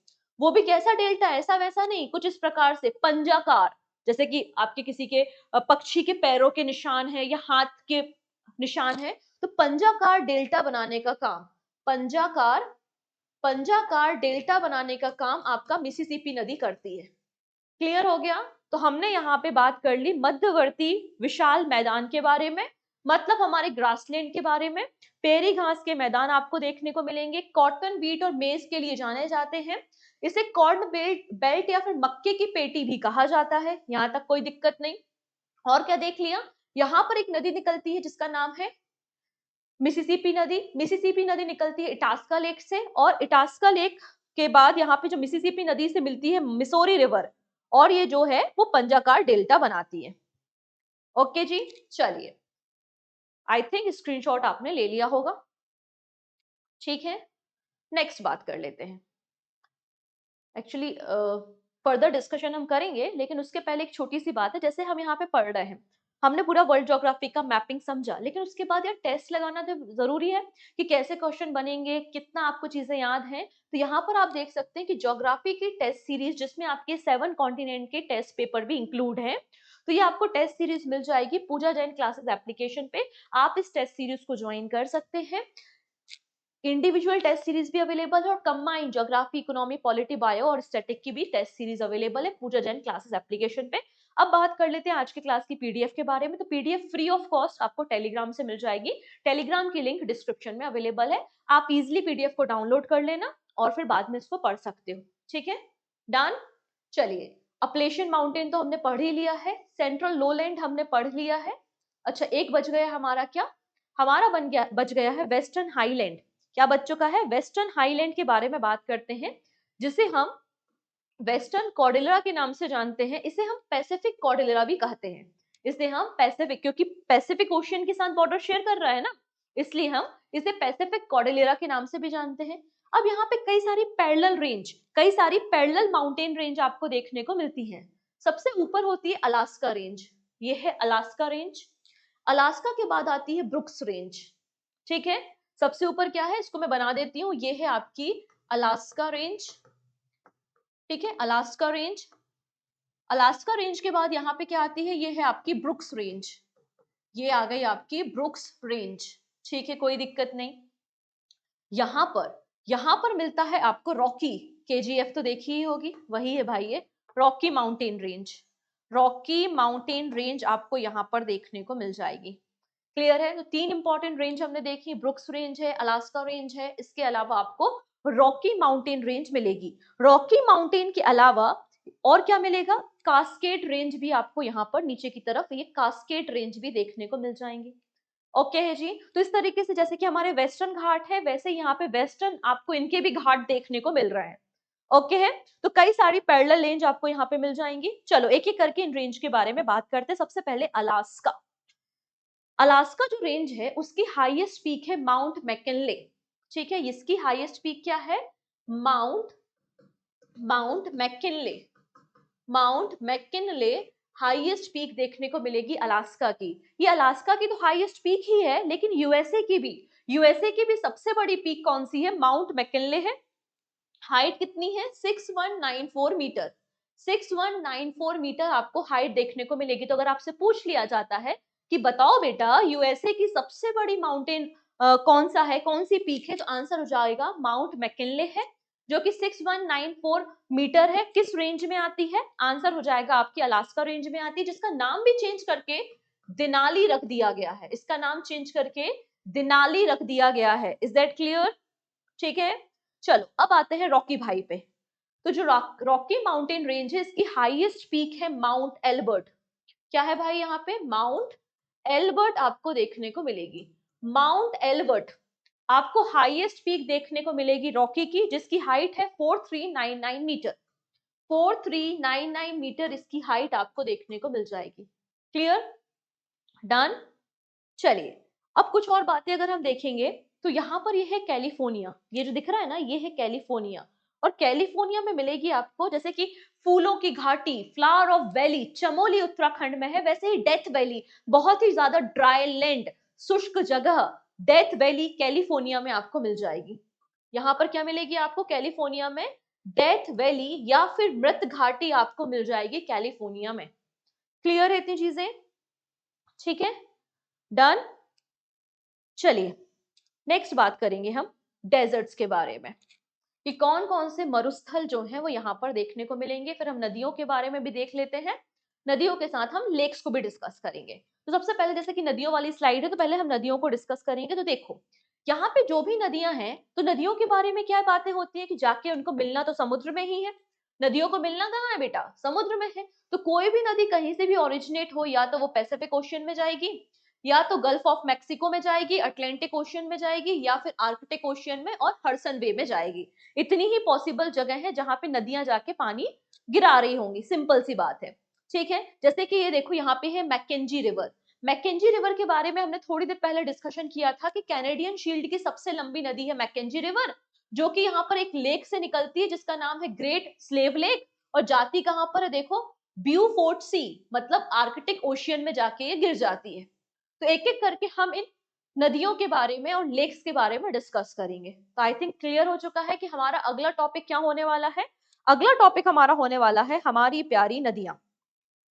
वो भी कैसा डेल्टा, ऐसा वैसा नहीं, कुछ इस प्रकार से पंजाकार, जैसे कि आपके किसी के पक्षी के पैरों के निशान है या हाथ के निशान है, तो पंजाकार डेल्टा बनाने का काम, पंजाकार पंजाकार डेल्टा बनाने का काम आपका मिसिसिपी नदी करती है। क्लियर हो गया? तो हमने यहाँ पे बात कर ली मध्यवर्ती विशाल मैदान के बारे में, मतलब हमारे ग्रासलैंड के बारे में। पेरी घास के मैदान आपको देखने को मिलेंगे, कॉटन, व्हीट और मेज के लिए जाने जाते हैं। इसे कॉर्न बेल्ट बेल्ट या फिर मक्के की पेटी भी कहा जाता है, यहाँ तक कोई दिक्कत नहीं। और क्या देख लिया, यहाँ पर एक नदी निकलती है जिसका नाम है मिसिसिपी नदी। मिसिसिपी नदी निकलती है इटास्का लेक से, और इटास्का लेक के बाद यहाँ पे जो मिसिसिपी नदी से मिलती है मिसौरी रिवर, और ये जो है वो पंजाकार डेल्टा बनाती है। ओके जी, चलिए, आई थिंक स्क्रीनशॉट आपने ले लिया होगा। ठीक है, नेक्स्ट बात कर लेते हैं। एक्चुअली फर्दर डिस्कशन हम करेंगे, लेकिन उसके पहले एक छोटी सी बात है। जैसे हम यहाँ पे पढ़ रहे हैं, हमने पूरा वर्ल्ड ज्योग्राफी का मैपिंग समझा, लेकिन उसके बाद यार टेस्ट लगाना तो जरूरी है कि कैसे क्वेश्चन बनेंगे, कितना आपको चीजें याद हैं। तो यहाँ पर आप देख सकते हैं कि ज्योग्राफी की टेस्ट सीरीज, जिसमें आपके 7 कॉन्टिनेंट के टेस्ट पेपर भी इंक्लूड है, तो ये आपको टेस्ट सीरीज मिल जाएगी पूजा जैन क्लासेस एप्लीकेशन पे। आप इस टेस्ट सीरीज को ज्वाइन कर सकते हैं। इंडिविजुअल टेस्ट सीरीज भी अवेलेबल है, और combined geography, economy, polity, bio और स्टैटिक की भी टेस्ट सीरीज अवेलेबल है पूजा जैन क्लासेस एप्लीकेशन पे। अब बात कर लेते हैं आज की क्लास की पीडीएफ के बारे में। तो पीडीएफ फ्री ऑफ कॉस्ट आपको टेलीग्राम से मिल जाएगी। टेलीग्राम की लिंक डिस्क्रिप्शन में अवेलेबल है, आप इजिली पीडीएफ को डाउनलोड कर लेना और फिर बाद में इसको पढ़ सकते हो। ठीक है, डन। चलिए, अपलेशियन माउंटेन तो हमने पढ़ ही लिया है, सेंट्रल लोलैंड हमने पढ़ लिया है। अच्छा, एक बच गया हमारा, क्या हमारा बच गया है वेस्टर्न हाईलैंड। क्या बच चुका है? वेस्टर्न हाईलैंड के बारे में बात करते हैं, जिसे हम वेस्टर्न कॉर्डिलरा के नाम से जानते हैं। इसे हम पैसिफिक कॉर्डिलरा भी कहते हैं। इसे हम पैसिफिक, क्योंकि पैसिफिक ओशियन के साथ बॉर्डर शेयर कर रहा है ना, इसलिए हम इसे पैसिफिक कॉर्डिलरा के नाम से भी जानते हैं। अब यहाँ पे कई सारी पैरेलल रेंज, कई सारी पैरेलल माउंटेन रेंज आपको देखने को मिलती हैं। सबसे ऊपर होती है अलास्का रेंज, ये है अलास्का रेंज। अलास्का के बाद आती है ब्रुक्स रेंज। ठीक है, सबसे ऊपर क्या है, इसको मैं बना देती हूँ, ये है आपकी अलास्का रेंज। ठीक है, अलास्का रेंज। अलास्का रेंज के बाद यहाँ पे क्या आती है, ये है आपकी ब्रुक्स रेंज। ये आ गई आपकी ब्रुक्स रेंज। ठीक है, कोई दिक्कत नहीं। यहाँ पर मिलता है आपको रॉकी, केजीएफ तो देखी ही होगी, वही है भाई ये Rocky mountain range. Rocky mountain range आपको यहाँ पर देखने को मिल जाएगी। क्लियर है? तो 3 इंपॉर्टेंट रेंज हमने देखी, ब्रुक्स रेंज है, अलास्का रेंज है, इसके अलावा आपको रॉकी माउंटेन रेंज मिलेगी। रॉकी माउंटेन के अलावा और क्या मिलेगा, कास्केड रेंज भी आपको यहाँ पर नीचे की तरफ, ये कास्केड रेंज भी देखने को मिल जाएंगे। ओके है जी। तो इस तरीके से जैसे कि हमारे वेस्टर्न घाट है, वैसे यहाँ पे वेस्टर्न आपको इनके भी घाट देखने को मिल रहे हैं। ओके है, तो कई सारी पैरेलल रेंज आपको यहाँ पे मिल जाएंगी। चलो एक एक करके इन रेंज के बारे में बात करते हैं। सबसे पहले अलास्का। अलास्का जो रेंज है उसकी हाईएस्ट पीक है माउंट मैकिनले। ठीक है, इसकी हाईएस्ट पीक क्या है, mount mount McKinley. Mount McKinley highest peak देखने को मिलेगी अलास्का की। ये अलास्का की तो हाईएस्ट पीक ही है, लेकिन यूएसए की भी सबसे बड़ी पीक कौन सी है, माउंट मैकिनले है। हाइट कितनी है, 6194 मीटर। 6194 मीटर आपको हाइट देखने को मिलेगी। तो अगर आपसे पूछ लिया जाता है कि बताओ बेटा यूएसए की सबसे बड़ी माउंटेन कौन सा है, कौन सी पीक है, तो आंसर हो जाएगा माउंट मैकिनले है, जो कि 6194 मीटर है। किस रेंज में आती है, आंसर हो जाएगा आपकी अलास्का रेंज में आती है, जिसका नाम भी चेंज करके दिनाली रख दिया गया है। इसका नाम चेंज करके दिनाली रख दिया गया है। Is that clear? ठीक है, चलो अब आते हैं रॉकी भाई पे। तो जो रॉकी माउंटेन रेंज है, इसकी हाईएस्ट पीक है माउंट एल्बर्ट। क्या है भाई, यहाँ पे माउंट एल्बर्ट आपको देखने को मिलेगी। माउंट एल्बर्ट आपको हाईएस्ट पीक देखने को मिलेगी रॉकी की, जिसकी हाइट है 4399 मीटर। 4399 मीटर इसकी हाइट आपको देखने को मिल जाएगी। Clear, done. चलिए अब कुछ और बातें अगर हम देखेंगे, तो यहाँ पर ये है कैलिफोर्निया, ये जो दिख रहा है ना ये है कैलिफोर्निया। और कैलिफोर्निया में मिलेगी आपको जैसे कि फूलों की घाटी, flower of valley, Chamoli Uttarakhand में है, वैसे ही डेथ वैली बहुत ही ज्यादा ड्राई लैंड, शुष्क जगह, डेथ वैली कैलिफोर्निया में आपको मिल जाएगी। यहाँ पर क्या मिलेगी आपको कैलिफोर्निया में? डेथ वैली या फिर मृत घाटी आपको मिल जाएगी कैलिफोर्निया में। क्लियर है इतनी चीजें? ठीक है, डन। चलिए नेक्स्ट बात करेंगे हम डेजर्ट्स के बारे में कि कौन कौन से मरुस्थल जो हैं वो यहाँ पर देखने को मिलेंगे। फिर हम नदियों के बारे में भी देख लेते हैं, नदियों के साथ हम लेक्स को भी डिस्कस करेंगे। तो सबसे पहले जैसे कि नदियों वाली स्लाइड है तो पहले हम नदियों को डिस्कस करेंगे। तो देखो यहाँ पे जो भी नदियां हैं तो नदियों के बारे में क्या बातें होती है कि जाके उनको मिलना तो समुद्र में ही है। नदियों को मिलना कहाँ है बेटा? समुद्र में है। तो कोई भी नदी कहीं से भी ओरिजिनेट हो, या तो वो पैसिफिक ओशियन में जाएगी, या तो गल्फ ऑफ मैक्सिको में जाएगी, अटलांटिक ओशियन में जाएगी, या फिर आर्कटिक ओशियन में और हडसन बे में जाएगी। इतनी ही पॉसिबल जगह है जहां पे नदियां जाके पानी गिरा रही होंगी, सिंपल सी बात है। ठीक है, जैसे कि ये देखो यहाँ पे है मैकेंजी रिवर। मैकेंजी रिवर के बारे में हमने थोड़ी देर पहले डिस्कशन किया था कि कैनेडियन शील्ड की सबसे लंबी नदी है मैकेंजी रिवर, जो कि यहाँ पर एक लेक से निकलती है जिसका नाम है ग्रेट स्लेव लेक, और जाती कहां पर है? देखो ब्यूफोर्ट सी, मतलब आर्कटिक ओशियन में जाके ये गिर जाती है। तो एक एक करके हम इन नदियों के बारे में और लेक्स के बारे में डिस्कस करेंगे। तो आई थिंक क्लियर हो चुका है कि हमारा अगला टॉपिक क्या होने वाला है। अगला टॉपिक हमारा होने वाला है हमारी प्यारी नदियां।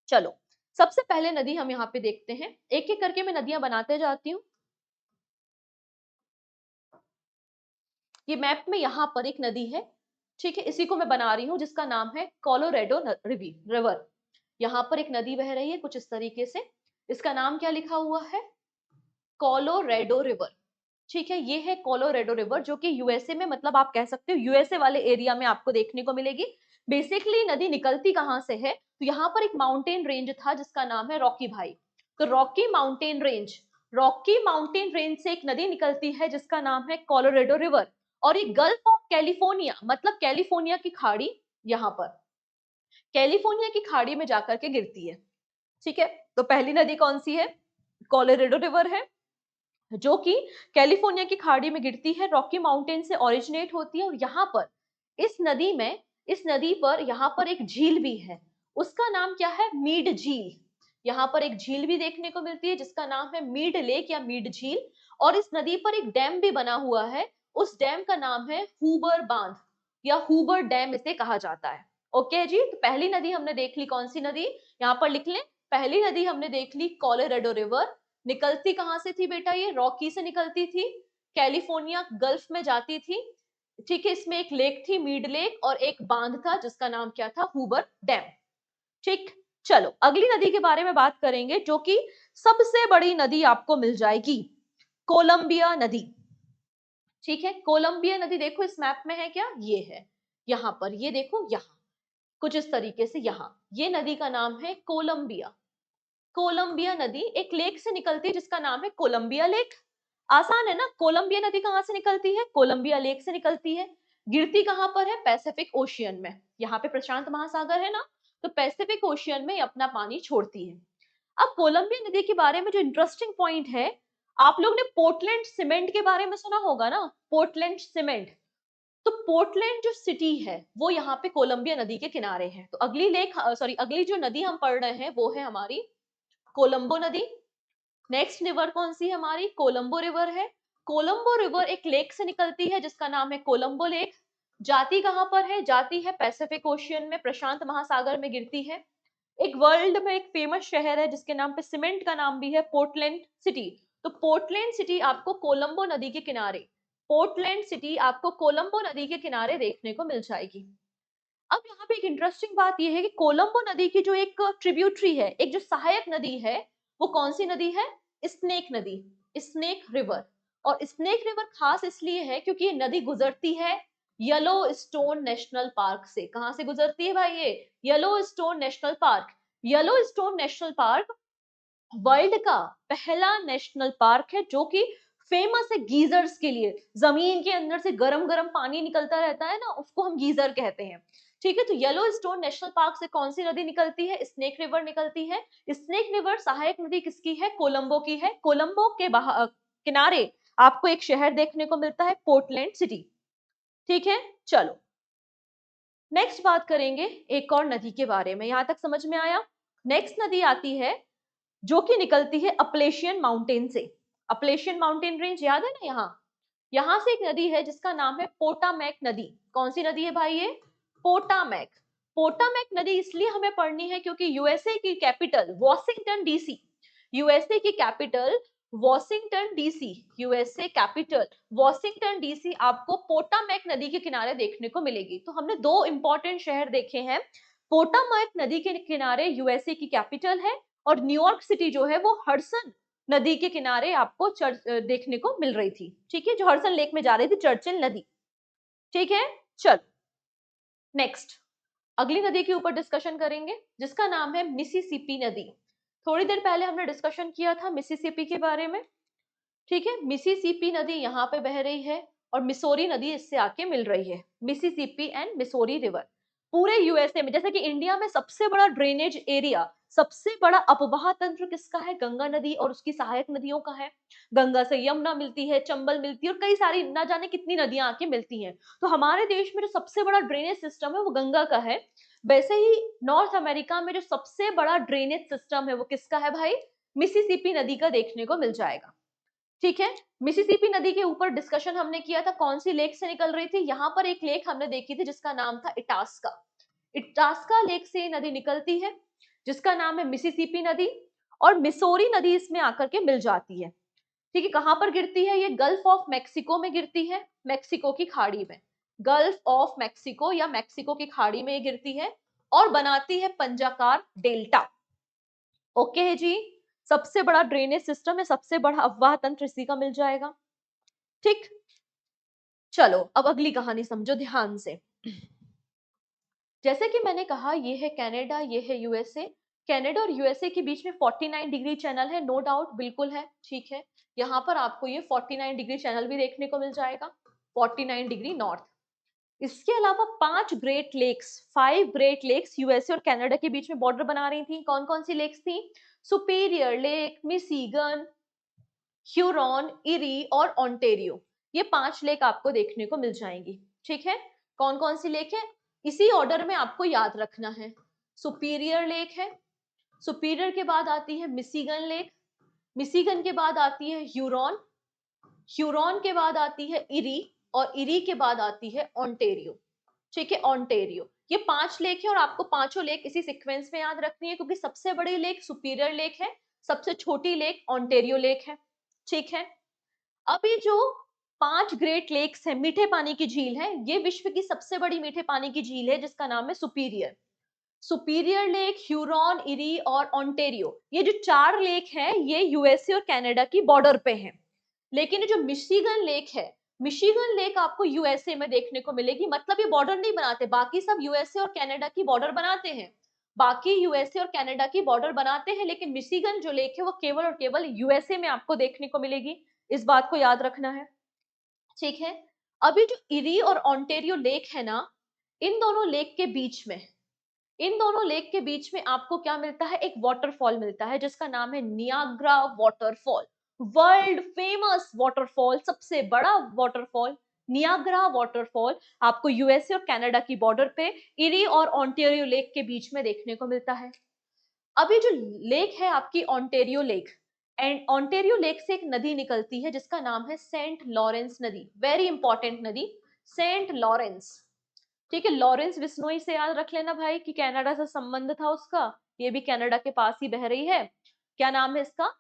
चलो सबसे पहले नदी हम यहाँ पे देखते हैं, एक एक करके मैं नदियां बनाते जाती हूँ। ये मैप में यहाँ पर एक नदी है, ठीक है, इसी को मैं बना रही हूँ, जिसका नाम है कोलोरेडो रिवर। यहाँ पर एक नदी बह रही है कुछ इस तरीके से, इसका नाम क्या लिखा हुआ है? Colorado river. ठीक है, ये है कोलोरेडो रिवर, जो कि यूएसए में, मतलब आप कह सकते हो यूएसए वाले एरिया में आपको देखने को मिलेगी। बेसिकली नदी निकलती कहाँ से है? तो यहाँ पर एक माउंटेन रेंज था जिसका नाम है रॉकी भाई। तो रॉकी माउंटेन रेंज से एक नदी निकलती है जिसका नाम है कोलोरेडो रिवर, और ये गल्फ ऑफ कैलिफोर्निया, मतलब कैलिफोर्निया की खाड़ी, यहाँ पर कैलिफोर्निया की खाड़ी में जाकर के गिरती है। ठीक है, तो पहली नदी कौन सी है? कोलोरेडो रिवर है, जो कि कैलिफोर्निया की खाड़ी में गिरती है, रॉकी माउंटेन से ओरिजिनेट होती है। और यहाँ पर इस नदी पर यहाँ पर एक झील भी है, उसका नाम क्या है? मीड झील। यहाँ पर एक झील भी देखने को मिलती है जिसका नाम है मीड लेक या मीड झील, और इस नदी पर एक डैम भी बना हुआ है, उस डैम का नाम है हूबर बांध या हूबर डैम इसे कहा जाता है। ओके जी, तो पहली नदी हमने देख ली, कौन सी नदी? यहाँ पर लिख लें, पहली नदी हमने देख ली कोलोराडो रिवर। निकलती कहां से थी बेटा? ये रॉकी से निकलती थी, कैलिफोर्निया गल्फ में जाती थी। ठीक है, इसमें एक लेक थी मीड लेक, और एक बांध था जिसका नाम क्या था? हूबर डैम। ठीक, चलो अगली नदी के बारे में बात करेंगे, जो कि सबसे बड़ी नदी आपको मिल जाएगी, कोलंबिया नदी। ठीक है, कोलंबिया नदी देखो इस मैप में है क्या? ये है यहाँ पर, ये देखो यहाँ कुछ इस तरीके से, यहाँ ये नदी का नाम है कोलंबिया। कोलंबिया नदी एक लेक से निकलती है जिसका नाम है कोलंबिया लेक। आसान है ना, कोलंबिया नदी कहां से निकलती है? कोलंबिया लेक से निकलती है। गिरती कहां पर है? पैसिफिक ओशियन में। यहाँ पे प्रशांत महासागर है ना, तो पैसिफिक ओशियन में अपना पानी छोड़ती है। अब कोलंबिया नदी के बारे में जो इंटरेस्टिंग पॉइंट है, आप लोग ने पोर्टलैंड सीमेंट के बारे में सुना होगा ना, पोर्टलैंड सीमेंट। तो पोर्टलैंड जो सिटी है वो यहाँ पे कोलंबिया नदी के किनारे है। तो अगली जो नदी हम पढ़ रहे हैं वो है हमारी कोलंबो नदी। नेक्स्ट रिवर कौन सी है हमारी? कोलंबो रिवर है। कोलंबो रिवर एक लेक से निकलती है जिसका नाम है कोलंबो लेक। जाती कहां पर है? जाती है पैसिफिक ओशियन में, प्रशांत महासागर में गिरती है। एक वर्ल्ड में एक फेमस शहर है जिसके नाम पे सीमेंट का नाम भी है, पोर्टलैंड सिटी। तो पोर्टलैंड सिटी आपको कोलंबो नदी के किनारे, पोर्टलैंड सिटी आपको कोलंबो नदी के किनारे देखने को मिल जाएगी। अब यहाँ पे एक इंटरेस्टिंग बात यह है कि कोलंबो नदी की जो एक ट्रिब्यूटरी है, एक जो सहायक नदी है, वो कौन सी नदी है? स्नेक नदी, स्नेक रिवर। और स्नेक रिवर खास इसलिए है क्योंकि ये नदी गुजरती है येलो स्टोन नेशनल पार्क से। कहां से गुजरती है भाई? ये yellow stone national park. Yellow stone national park world का पहला नेशनल पार्क है जो कि फेमस है गीजर्स के लिए। जमीन के अंदर से गरम गरम पानी निकलता रहता है ना, उसको हम गीजर कहते हैं। ठीक है, तो येलो स्टोन नेशनल पार्क से कौन सी नदी निकलती है? स्नेक रिवर निकलती है। स्नेक रिवर सहायक नदी किसकी है? कोलंबो की है। कोलंबो के किनारे आपको एक शहर देखने को मिलता है पोर्टलैंड सिटी। ठीक है, चलो नेक्स्ट बात करेंगे एक और नदी के बारे में। यहां तक समझ में आया? नेक्स्ट नदी आती है जो कि निकलती है अपलेशियन माउंटेन से। अपलेशियन माउंटेन रेंज याद है ना? यहां से एक नदी है जिसका नाम है पोटामैक नदी। कौन सी नदी है भाई ये? पोटामैक। पोटामैक नदी इसलिए हमें पढ़नी है क्योंकि यूएसए की कैपिटल वॉशिंगटन डीसी, यूएसए की capital Washington DC, USA capital Washington DC आपको पोटामैक नदी के किनारे देखने को मिलेगी। तो हमने दो इंपॉर्टेंट शहर देखे हैं। पोटामैक नदी के किनारे यूएसए की कैपिटल है, और न्यूयॉर्क सिटी जो है वो हडसन नदी के किनारे आपको देखने को मिल रही थी। ठीक है, जो हडसन लेक में जा रही थी, चर्चिल नदी। ठीक है, चल नेक्स्ट अगली नदी के ऊपर डिस्कशन करेंगे जिसका नाम है मिसिसिपी नदी। थोड़ी देर पहले हमने डिस्कशन किया था मिसिसिपी के बारे में। ठीक है, मिसिसिपी नदी यहाँ पे बह रही है और मिसोरी नदी इससे आके मिल रही है। मिसिसिपी एंड मिसोरी रिवर पूरे यूएसए में, जैसे कि इंडिया में सबसे बड़ा ड्रेनेज एरिया, सबसे बड़ा अपवाह तंत्र किसका है? गंगा नदी और उसकी सहायक नदियों का है। गंगा से यमुना मिलती है, चंबल मिलती है, और कई सारी ना जाने कितनी नदियां आके मिलती हैं। तो हमारे देश में जो सबसे बड़ा ड्रेनेज सिस्टम है वो गंगा का है। वैसे ही नॉर्थ अमेरिका में जो सबसे बड़ा ड्रेनेज सिस्टम है वो किसका है भाई? मिसिसिपी नदी का देखने को मिल जाएगा। ठीक है, मिसिसिपी नदी के ऊपर डिस्कशन हमने किया था, कौन सी लेक से निकल रही थी। यहाँ पर एक लेक हमने देखी थी जिसका नाम था इटास्का। इटास्का लेक से नदी निकलती है जिसका नाम है मिसिसिपी नदी, और मिसोरी नदी इसमें आकर के मिल जाती है। ठीक है, कहां पर गिरती है ये? गल्फ ऑफ मैक्सिको में गिरती है, मैक्सिको की खाड़ी में। गल्फ ऑफ मैक्सिको या मैक्सिको की खाड़ी में गिरती है और बनाती है पंजाकार डेल्टा। ओके है जी, सबसे बड़ा ड्रेनेज सिस्टम है, सबसे बड़ा अफवाह तंत्र इसी का मिल जाएगा। ठीक, चलो अब अगली कहानी समझो ध्यान से। जैसे कि मैंने कहा ये है कनाडा, ये है यूएसए। कनाडा और यूएसए के बीच में 49 डिग्री चैनल है, नो डाउट, बिल्कुल है। ठीक है, यहाँ पर आपको ये 49 डिग्री चैनल भी देखने को मिल जाएगा, 49 डिग्री नॉर्थ। इसके अलावा 5 ग्रेट लेक्स यूएसए और कनाडा के बीच में बॉर्डर बना रही थी। कौन कौन सी लेक्स थी? Superior lake, Michigan, Huron, eri और ओंटारियो। ये 5 लेक आपको देखने को मिल जाएंगी। ठीक है, कौन कौन सी लेक है इसी ऑर्डर में आपको याद रखना है। सुपीरियर लेक है, सुपीरियर के बाद आती है मिशिगन लेक, मिशिगन के बाद आती है ह्यूरॉन, ह्यूरॉन के बाद आती है इरी, और इरी के बाद आती है ओंटारियो। ठीक है, ओंटारियो। ये 5 लेक है और आपको पांचों लेक इसी सीक्वेंस में याद रखनी है, क्योंकि सबसे बड़ी लेक सुपीरियर लेक है, सबसे छोटी लेक ओंटारियो लेक है। ठीक है, अभी जो 5 ग्रेट लेक्स है, मीठे पानी की झील है, ये विश्व की सबसे बड़ी मीठे पानी की झील है जिसका नाम है superior. Superior lake, Huron, eri और ओंटारियो, ये जो 4 लेक है ये यूएसए और कनाडा की बॉर्डर पे हैं। लेकिन ये जो मिशिगन लेक है, मिशिगन लेक आपको यूएसए में देखने को मिलेगी। मतलब ये बॉर्डर नहीं बनाते, बाकी सब यूएसए और कनाडा की बॉर्डर बनाते हैं, बाकी यूएसए और कनाडा की बॉर्डर बनाते हैं, लेकिन मिशिगन जो लेक है वो केवल और केवल यूएसए में आपको देखने को मिलेगी। इस बात को याद रखना है। ठीक है, अभी जो इरी और ओंटारियो लेक है ना, इन दोनों लेक के बीच में, इन दोनों लेक के बीच में आपको क्या मिलता है? एक वाटरफॉल मिलता है जिसका नाम है Niagara waterfall. World famous waterfall, सबसे बड़ा वाटरफॉल नियाग्रा वाटरफॉल आपको यूएसए और कनाडा की बॉर्डर पे इरी और ओंटारियो लेक के बीच में देखने को मिलता है। अभी जो लेक है आपकी Ontario lake, and Ontario lake से एक नदी निकलती है जिसका नाम है सेंट लॉरेंस नदी। वेरी इंपॉर्टेंट नदी, सेंट लॉरेंस। ठीक है, लॉरेंस बिश्नोई से याद रख लेना भाई कि कनाडा से संबंध था उसका, ये भी कनाडा के पास ही बह रही है। क्या नाम है इसका?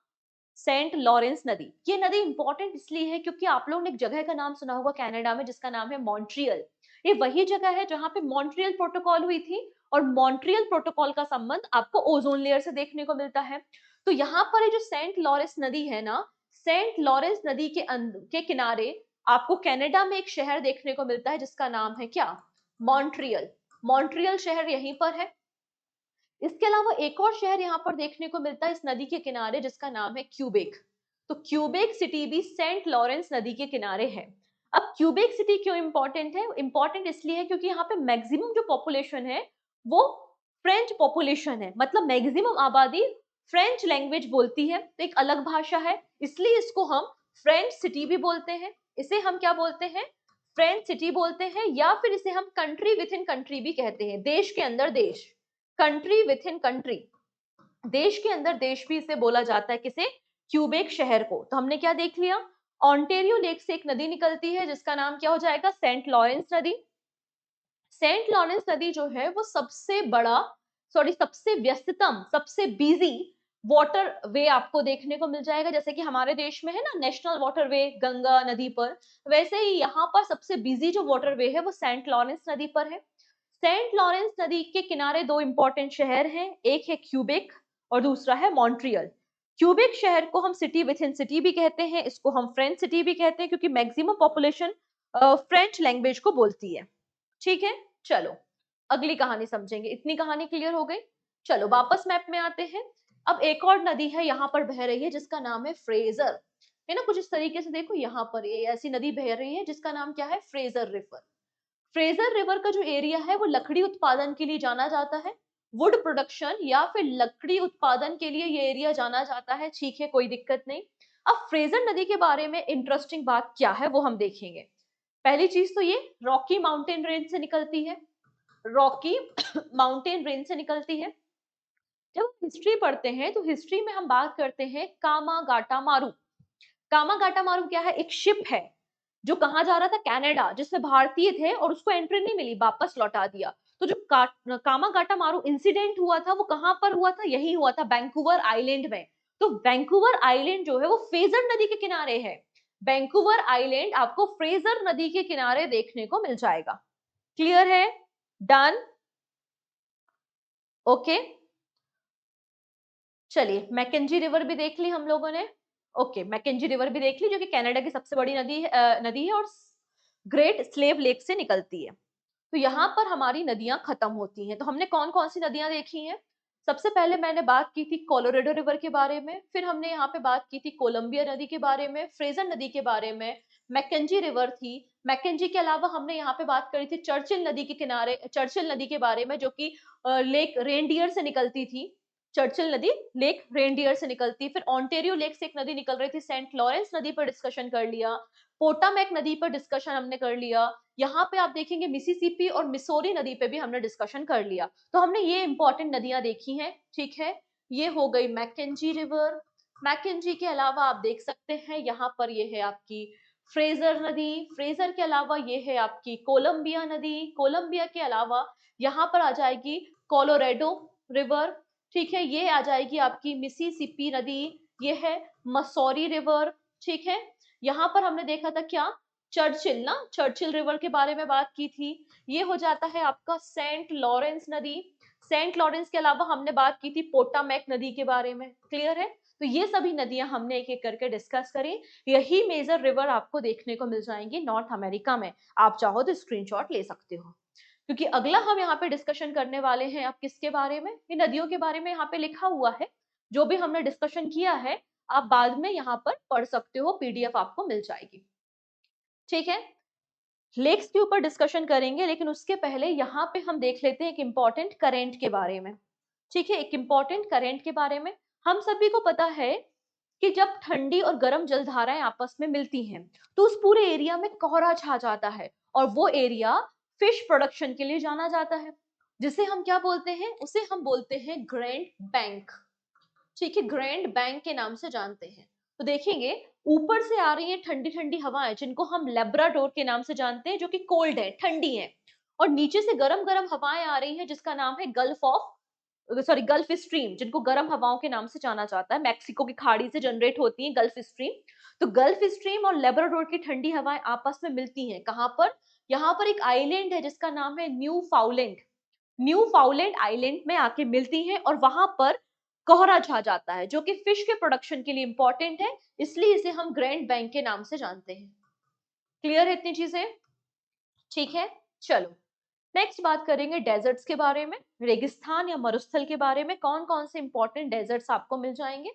सेंट लॉरेंस नदी। ये नदी इंपॉर्टेंट इसलिए है क्योंकि आप लोगों ने एक जगह का नाम सुना होगा कनाडा में जिसका नाम है मॉन्ट्रियल। ये वही जगह है जहां पे मॉन्ट्रियल प्रोटोकॉल हुई थी, और मॉन्ट्रियल प्रोटोकॉल का संबंध आपको ओजोन लेयर से देखने को मिलता है। तो यहाँ पर ये जो सेंट लॉरेंस नदी है ना, सेंट लॉरेंस नदी के किनारे आपको कनाडा में एक शहर देखने को मिलता है जिसका नाम है क्या? मॉन्ट्रियल। मॉन्ट्रियल शहर यहीं पर है। इसके अलावा एक और शहर यहाँ पर देखने को मिलता है इस नदी के किनारे जिसका नाम है क्यूबेक। तो क्यूबेक सिटी भी सेंट लॉरेंस नदी के किनारे है। अब क्यूबेक सिटी क्यों इंपॉर्टेंट है? इंपॉर्टेंट इसलिए है क्योंकि यहाँ पे मैक्सिमम जो पॉपुलेशन है वो फ्रेंच पॉपुलेशन है, मतलब मैक्सिमम आबादी फ्रेंच लैंग्वेज बोलती है, तो एक अलग भाषा है, इसलिए इसको हम फ्रेंच सिटी भी बोलते हैं, इसे हम क्या बोलते हैं, फ्रेंच सिटी बोलते हैं, या फिर इसे हम कंट्री विथ इन कंट्री भी कहते हैं, देश के अंदर देश, कंट्री विथ इन कंट्री, देश के अंदर देश भी इसे बोला जाता है, किसे, क्यूबेक शहर को। तो हमने क्या देख लिया, ऑन्टेरियो लेक से एक नदी निकलती है जिसका नाम क्या हो जाएगा, सेंट लॉरेंस नदी। सेंट लॉरेंस नदी जो है वो सबसे बड़ा, सॉरी सबसे व्यस्ततम, सबसे बिजी वाटर वे आपको देखने को मिल जाएगा। जैसे कि हमारे देश में है ना नेशनल वाटर वे गंगा नदी पर, वैसे ही यहाँ पर सबसे बिजी जो वाटर वे है वो सेंट लॉरेंस नदी पर है। सेंट लॉरेंस नदी के किनारे दो इंपॉर्टेंट शहर हैं, एक है क्यूबेक और दूसरा है मॉन्ट्रियल। क्यूबेक शहर को हम सिटी विथ इन सिटी भी कहते हैं, इसको हम फ्रेंच सिटी भी कहते हैं, क्योंकि मैक्सिमम पॉपुलेशन फ्रेंच लैंग्वेज को बोलती है। ठीक है, चलो अगली कहानी समझेंगे। इतनी कहानी क्लियर हो गई। चलो वापस मैप में आते हैं। अब एक और नदी है यहाँ पर बह रही है जिसका नाम है फ्रेजर, है ना, कुछ इस तरीके से देखो, यहाँ पर ये ऐसी नदी बह रही है जिसका नाम क्या है, फ्रेजर रिवर। फ्रेजर रिवर का जो एरिया है वो लकड़ी उत्पादन के लिए जाना जाता है, वुड प्रोडक्शन या फिर लकड़ी उत्पादन के लिए ये एरिया जाना जाता है। ठीक है, कोई दिक्कत नहीं। अब फ्रेजर नदी के बारे में इंटरेस्टिंग बात क्या है वो हम देखेंगे। पहली चीज तो ये रॉकी माउंटेन रेंज से निकलती है, रॉकी माउंटेन रेंज से निकलती है। जब हिस्ट्री पढ़ते हैं तो हिस्ट्री में हम बात करते हैं कामागाटा मारू। कामागाटा मारू क्या है, एक शिप है जो कहाँ जा रहा था, कनाडा, जिसमें भारतीय थे और उसको एंट्री नहीं मिली, वापस लौटा दिया। तो जो कामागाटा मारू इंसिडेंट हुआ था वो कहाँ पर हुआ था, यही हुआ था वैंकूवर आइलैंड में। तो वैंकूवर आइलैंड जो है वो फ्रेजर नदी के किनारे है। वैंकूवर आइलैंड आपको फ्रेजर नदी के किनारे देखने को मिल जाएगा। क्लियर है, डन, ओके। चलिए मैकेंजी रिवर भी देख ली हम लोगों ने। ओके, मैकेंजी रिवर भी देख ली जो कि कनाडा की सबसे बड़ी नदी है और ग्रेट स्लेव लेक से निकलती है। तो यहाँ पर हमारी नदियां खत्म होती हैं। तो हमने कौन कौन सी नदियां देखी हैं, सबसे पहले मैंने बात की थी कोलोराडो रिवर के बारे में, फिर हमने यहाँ पे बात की थी कोलंबिया नदी के बारे में, फ्रेजर नदी के बारे में, मैकेंजी रिवर थी। मैकेंजी के अलावा हमने यहाँ पे बात करी थी चर्चिल नदी के किनारे, चर्चिल नदी के बारे में जो कि लेक रेनडियर से निकलती थी। चर्चिल नदी लेक रेनडियर से निकलती। फिर ऑन्टेरियो लेक से एक नदी निकल रही थी, सेंट लॉरेंस नदी पर डिस्कशन कर लिया। पोटामैक नदी पर डिस्कशन हमने कर लिया। यहाँ पे आप देखेंगे मिसिसिपी और मिसोरी नदी पे भी हमने डिस्कशन कर लिया। तो हमने ये इंपॉर्टेंट नदियां देखी हैं। ठीक है, ये हो गई मैकेंजी रिवर। मैकेंजी के अलावा आप देख सकते हैं यहाँ पर ये है आपकी फ्रेजर नदी। फ्रेजर के अलावा ये है आपकी कोलंबिया नदी। कोलंबिया के अलावा यहाँ पर आ जाएगी कोलोराडो रिवर। ठीक है, ये आ जाएगी आपकी मिसिसिपी नदी। ये है मसौरी रिवर। ठीक है, यहाँ पर हमने देखा था क्या, चर्चिल ना, चर्चिल रिवर के बारे में बात की थी। ये हो जाता है आपका सेंट लॉरेंस नदी। सेंट लॉरेंस के अलावा हमने बात की थी पोटामैक नदी के बारे में। क्लियर है, तो ये सभी नदियां हमने एक एक करके डिस्कस करी। यही मेजर रिवर आपको देखने को मिल जाएंगी नॉर्थ अमेरिका में। आप चाहो तो स्क्रीनशॉट ले सकते हो, क्योंकि अगला हम यहाँ पे डिस्कशन करने वाले हैं आप किसके बारे में, ये नदियों के बारे में यहाँ पे लिखा हुआ है। जो भी हमने डिस्कशन किया है आप बाद में यहाँ पर पढ़ सकते हो, पीडीएफ आपको मिल जाएगी। ठीक है, लेक्स के ऊपर डिस्कशन करेंगे, लेकिन उसके पहले यहाँ पे हम देख लेते हैं एक इंपॉर्टेंट करेंट के बारे में। ठीक है, एक इंपॉर्टेंट करेंट के बारे में। हम सभी को पता है कि जब ठंडी और गर्म जलधाराएं आपस में मिलती हैं तो उस पूरे एरिया में कोहरा छा जाता है, और वो एरिया फिश प्रोडक्शन के लिए जाना जाता है, जिसे हम क्या बोलते हैं, उसे हम बोलते हैं ग्रैंड बैंक। ठीक है, ग्रैंड बैंक के नाम से जानते हैं। तो देखेंगे ऊपर से आ रही है ठंडी ठंडी हवाएं जिनको हम लेब्राडोर के नाम से जानते हैं, जो कि कोल्ड है, ठंडी है, और नीचे से गरम गरम हवाएं आ रही हैं जिसका नाम है गल्फ स्ट्रीम, जिनको गर्म हवाओं के नाम से जाना जाता है। मैक्सिको की खाड़ी से जनरेट होती है गल्फ स्ट्रीम। तो गल्फ स्ट्रीम और लेब्राडोर की ठंडी हवाएं आपस में मिलती हैं कहां पर, यहाँ पर एक आइलैंड है जिसका नाम है न्यू फाउलैंड। न्यू फाउलैंड आइलैंड में आके मिलती हैं और वहां पर कोहरा छा जाता है, जो कि फिश के प्रोडक्शन के लिए इंपॉर्टेंट है, इसलिए इसे हम ग्रैंड बैंक के नाम से जानते हैं। क्लियर है इतनी चीजें? ठीक है, चलो नेक्स्ट बात करेंगे डेजर्ट्स के बारे में, रेगिस्तान या मरुस्थल के बारे में। कौन कौन से इंपॉर्टेंट डेजर्ट्स आपको मिल जाएंगे,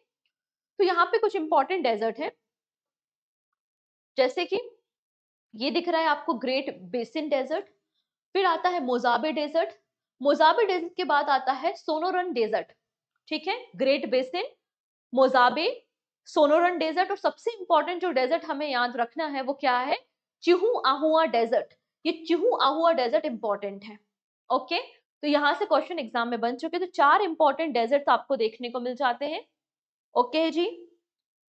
तो यहाँ पे कुछ इंपॉर्टेंट डेजर्ट है, जैसे कि ये दिख रहा है आपको ग्रेट बेसिन डेजर्ट, फिर आता है मोजाबे डेजर्ट, मोजाबे डेजर्ट के बाद आता है सोनोरन डेजर्ट। ठीक है, Great Basin, Mojave Sonoran desert, और सबसे इंपॉर्टेंट जो डेजर्ट हमें याद रखना है वो क्या है, चिहुआहुआ डेजर्ट। ये चिहुआहुआ डेजर्ट इंपॉर्टेंट है। ओके, तो यहां से क्वेश्चन एग्जाम में बन चुके, तो 4 इंपॉर्टेंट डेजर्ट आपको देखने को मिल जाते हैं। ओके जी,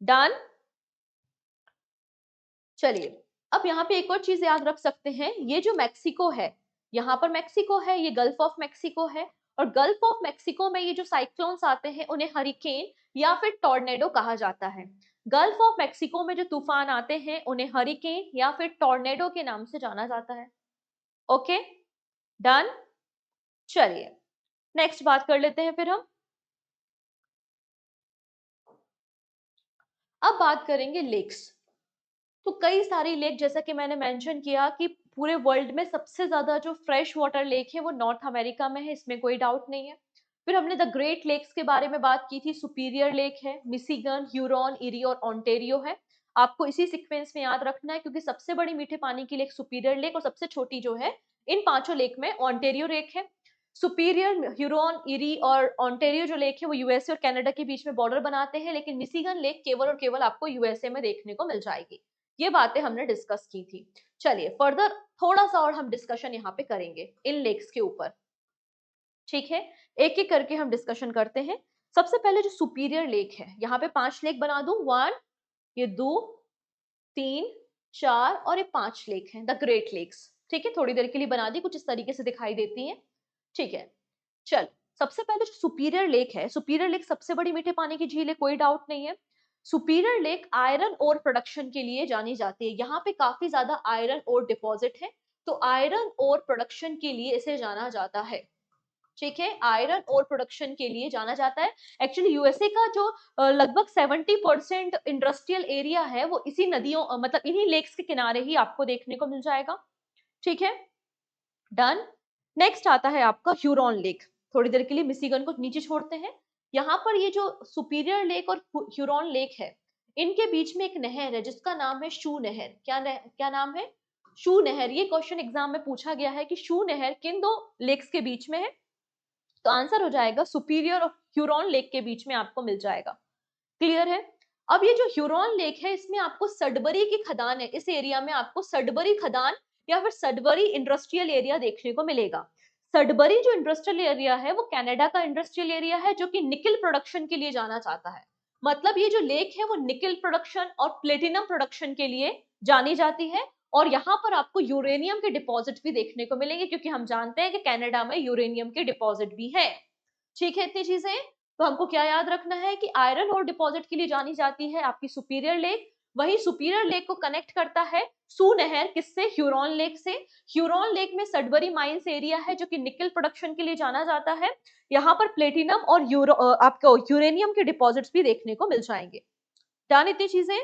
डन। चलिए, अब यहाँ पे एक और चीज याद रख सकते हैं, ये जो मैक्सिको है, यहाँ पर मैक्सिको है, ये गल्फ ऑफ मैक्सिको है, और गल्फ ऑफ मैक्सिको में ये जो साइक्लोन्स आते हैं उन्हें हरिकेन या फिर टॉर्नेडो कहा जाता है। गल्फ ऑफ मैक्सिको में जो तूफान आते हैं उन्हें हरिकेन या फिर टॉर्नेडो के नाम से जाना जाता है। Okay, done. चलिए, नेक्स्ट बात कर लेते हैं फिर हम। अब बात करेंगे लेक्स। तो कई सारी लेक, जैसा कि मैंने मेंशन किया कि पूरे वर्ल्ड में सबसे ज्यादा जो फ्रेश वाटर लेक है वो नॉर्थ अमेरिका में है, इसमें कोई डाउट नहीं है। फिर हमने द ग्रेट लेक्स के बारे में बात की थी, सुपीरियर लेक है, मिशिगन, ह्यूरॉन, इरी और ओंटारियो है। आपको इसी सीक्वेंस में याद रखना है, क्योंकि सबसे बड़ी मीठे पानी की लेक सुपीरियर लेक और सबसे छोटी जो है इन पांचों लेक में ओंटारियो लेक है। सुपीरियर, ह्यूरॉन, इरी और ओंटारियो जो लेक है वो यूएसए और कनाडा के बीच में बॉर्डर बनाते हैं, लेकिन मिशिगन लेक केवल और केवल आपको यूएसए में देखने को मिल जाएगी। ये बातें हमने डिस्कस की थी। चलिए फर्दर थोड़ा सा और हम डिस्कशन यहाँ पे करेंगे इन लेक्स के ऊपर। ठीक है, एक एक करके हम डिस्कशन करते हैं। सबसे पहले जो सुपीरियर लेक है, यहाँ पे 5 लेक बना दूं, 1, ये 2, 3, 4 और ये 5 लेक हैं, द ग्रेट लेक्स। ठीक है, थोड़ी देर के लिए बना दी, कुछ इस तरीके से दिखाई देती हैं। ठीक है, चल, सबसे पहले जो सुपीरियर लेक है, सुपीरियर लेक सबसे बड़ी मीठे पानी की झील है, कोई डाउट नहीं है। Superior lake iron ore production के लिए जानी जाती है, यहाँ पे काफी ज्यादा आयरन ओर डिपॉजिट है, तो आयरन ओर प्रोडक्शन के लिए इसे जाना जाता है। ठीक है, आयरन ओर प्रोडक्शन के लिए जाना जाता है। एक्चुअली यूएसए का जो लगभग 70% इंडस्ट्रियल एरिया है वो इसी नदियों मतलब इन्हीं लेक्स के किनारे ही आपको देखने को मिल जाएगा। ठीक है, डन। नेक्स्ट आता है आपका ह्यूरॉन लेक। थोड़ी देर के लिए मिशिगन को नीचे छोड़ते हैं। यहाँ पर ये जो सुपीरियर लेक और ह्यूरॉन लेक है, इनके बीच में एक नहर है जिसका नाम है शू नहर। क्या नाम है? शू नहर। ये क्वेश्चन एग्जाम में पूछा गया है कि शू नहर किन दो लेक्स के बीच में है, तो आंसर हो जाएगा सुपीरियर और ह्यूरॉन लेक के बीच में आपको मिल जाएगा। क्लियर है? अब ये जो ह्यूरॉन लेक है इसमें आपको सडबरी की खदान है, इस एरिया में आपको सडबरी खदान या फिर सडबरी इंडस्ट्रियल एरिया देखने को मिलेगा। सडबरी जो इंडस्ट्रियल एरिया है वो कनाडा का इंडस्ट्रियल एरिया है जो कि निकल प्रोडक्शन के लिए जाना जाता है। मतलब ये जो लेक है वो निकल प्रोडक्शन और प्लेटिनम प्रोडक्शन के लिए जानी जाती है, और यहाँ पर आपको यूरेनियम के डिपॉजिट भी देखने को मिलेंगे, क्योंकि हम जानते हैं कि कनाडा में यूरेनियम के डिपॉजिट भी है। ठीक है, इतनी चीजें। तो हमको क्या याद रखना है कि आयरन और डिपॉजिट के लिए जानी जाती है आपकी सुपीरियर लेक। वही सुपीरियर लेक को कनेक्ट करता है सू नहर, किससे? ह्यूरॉन लेक से। ह्यूरॉन लेक में सडबरी माइंस एरिया है जो कि निकल प्रोडक्शन के लिए जाना जाता है। यहाँ पर प्लेटिनम और आपको यूरेनियम के डिपॉजिट्स भी देखने को मिल जाएंगे। डन इतनी चीजें।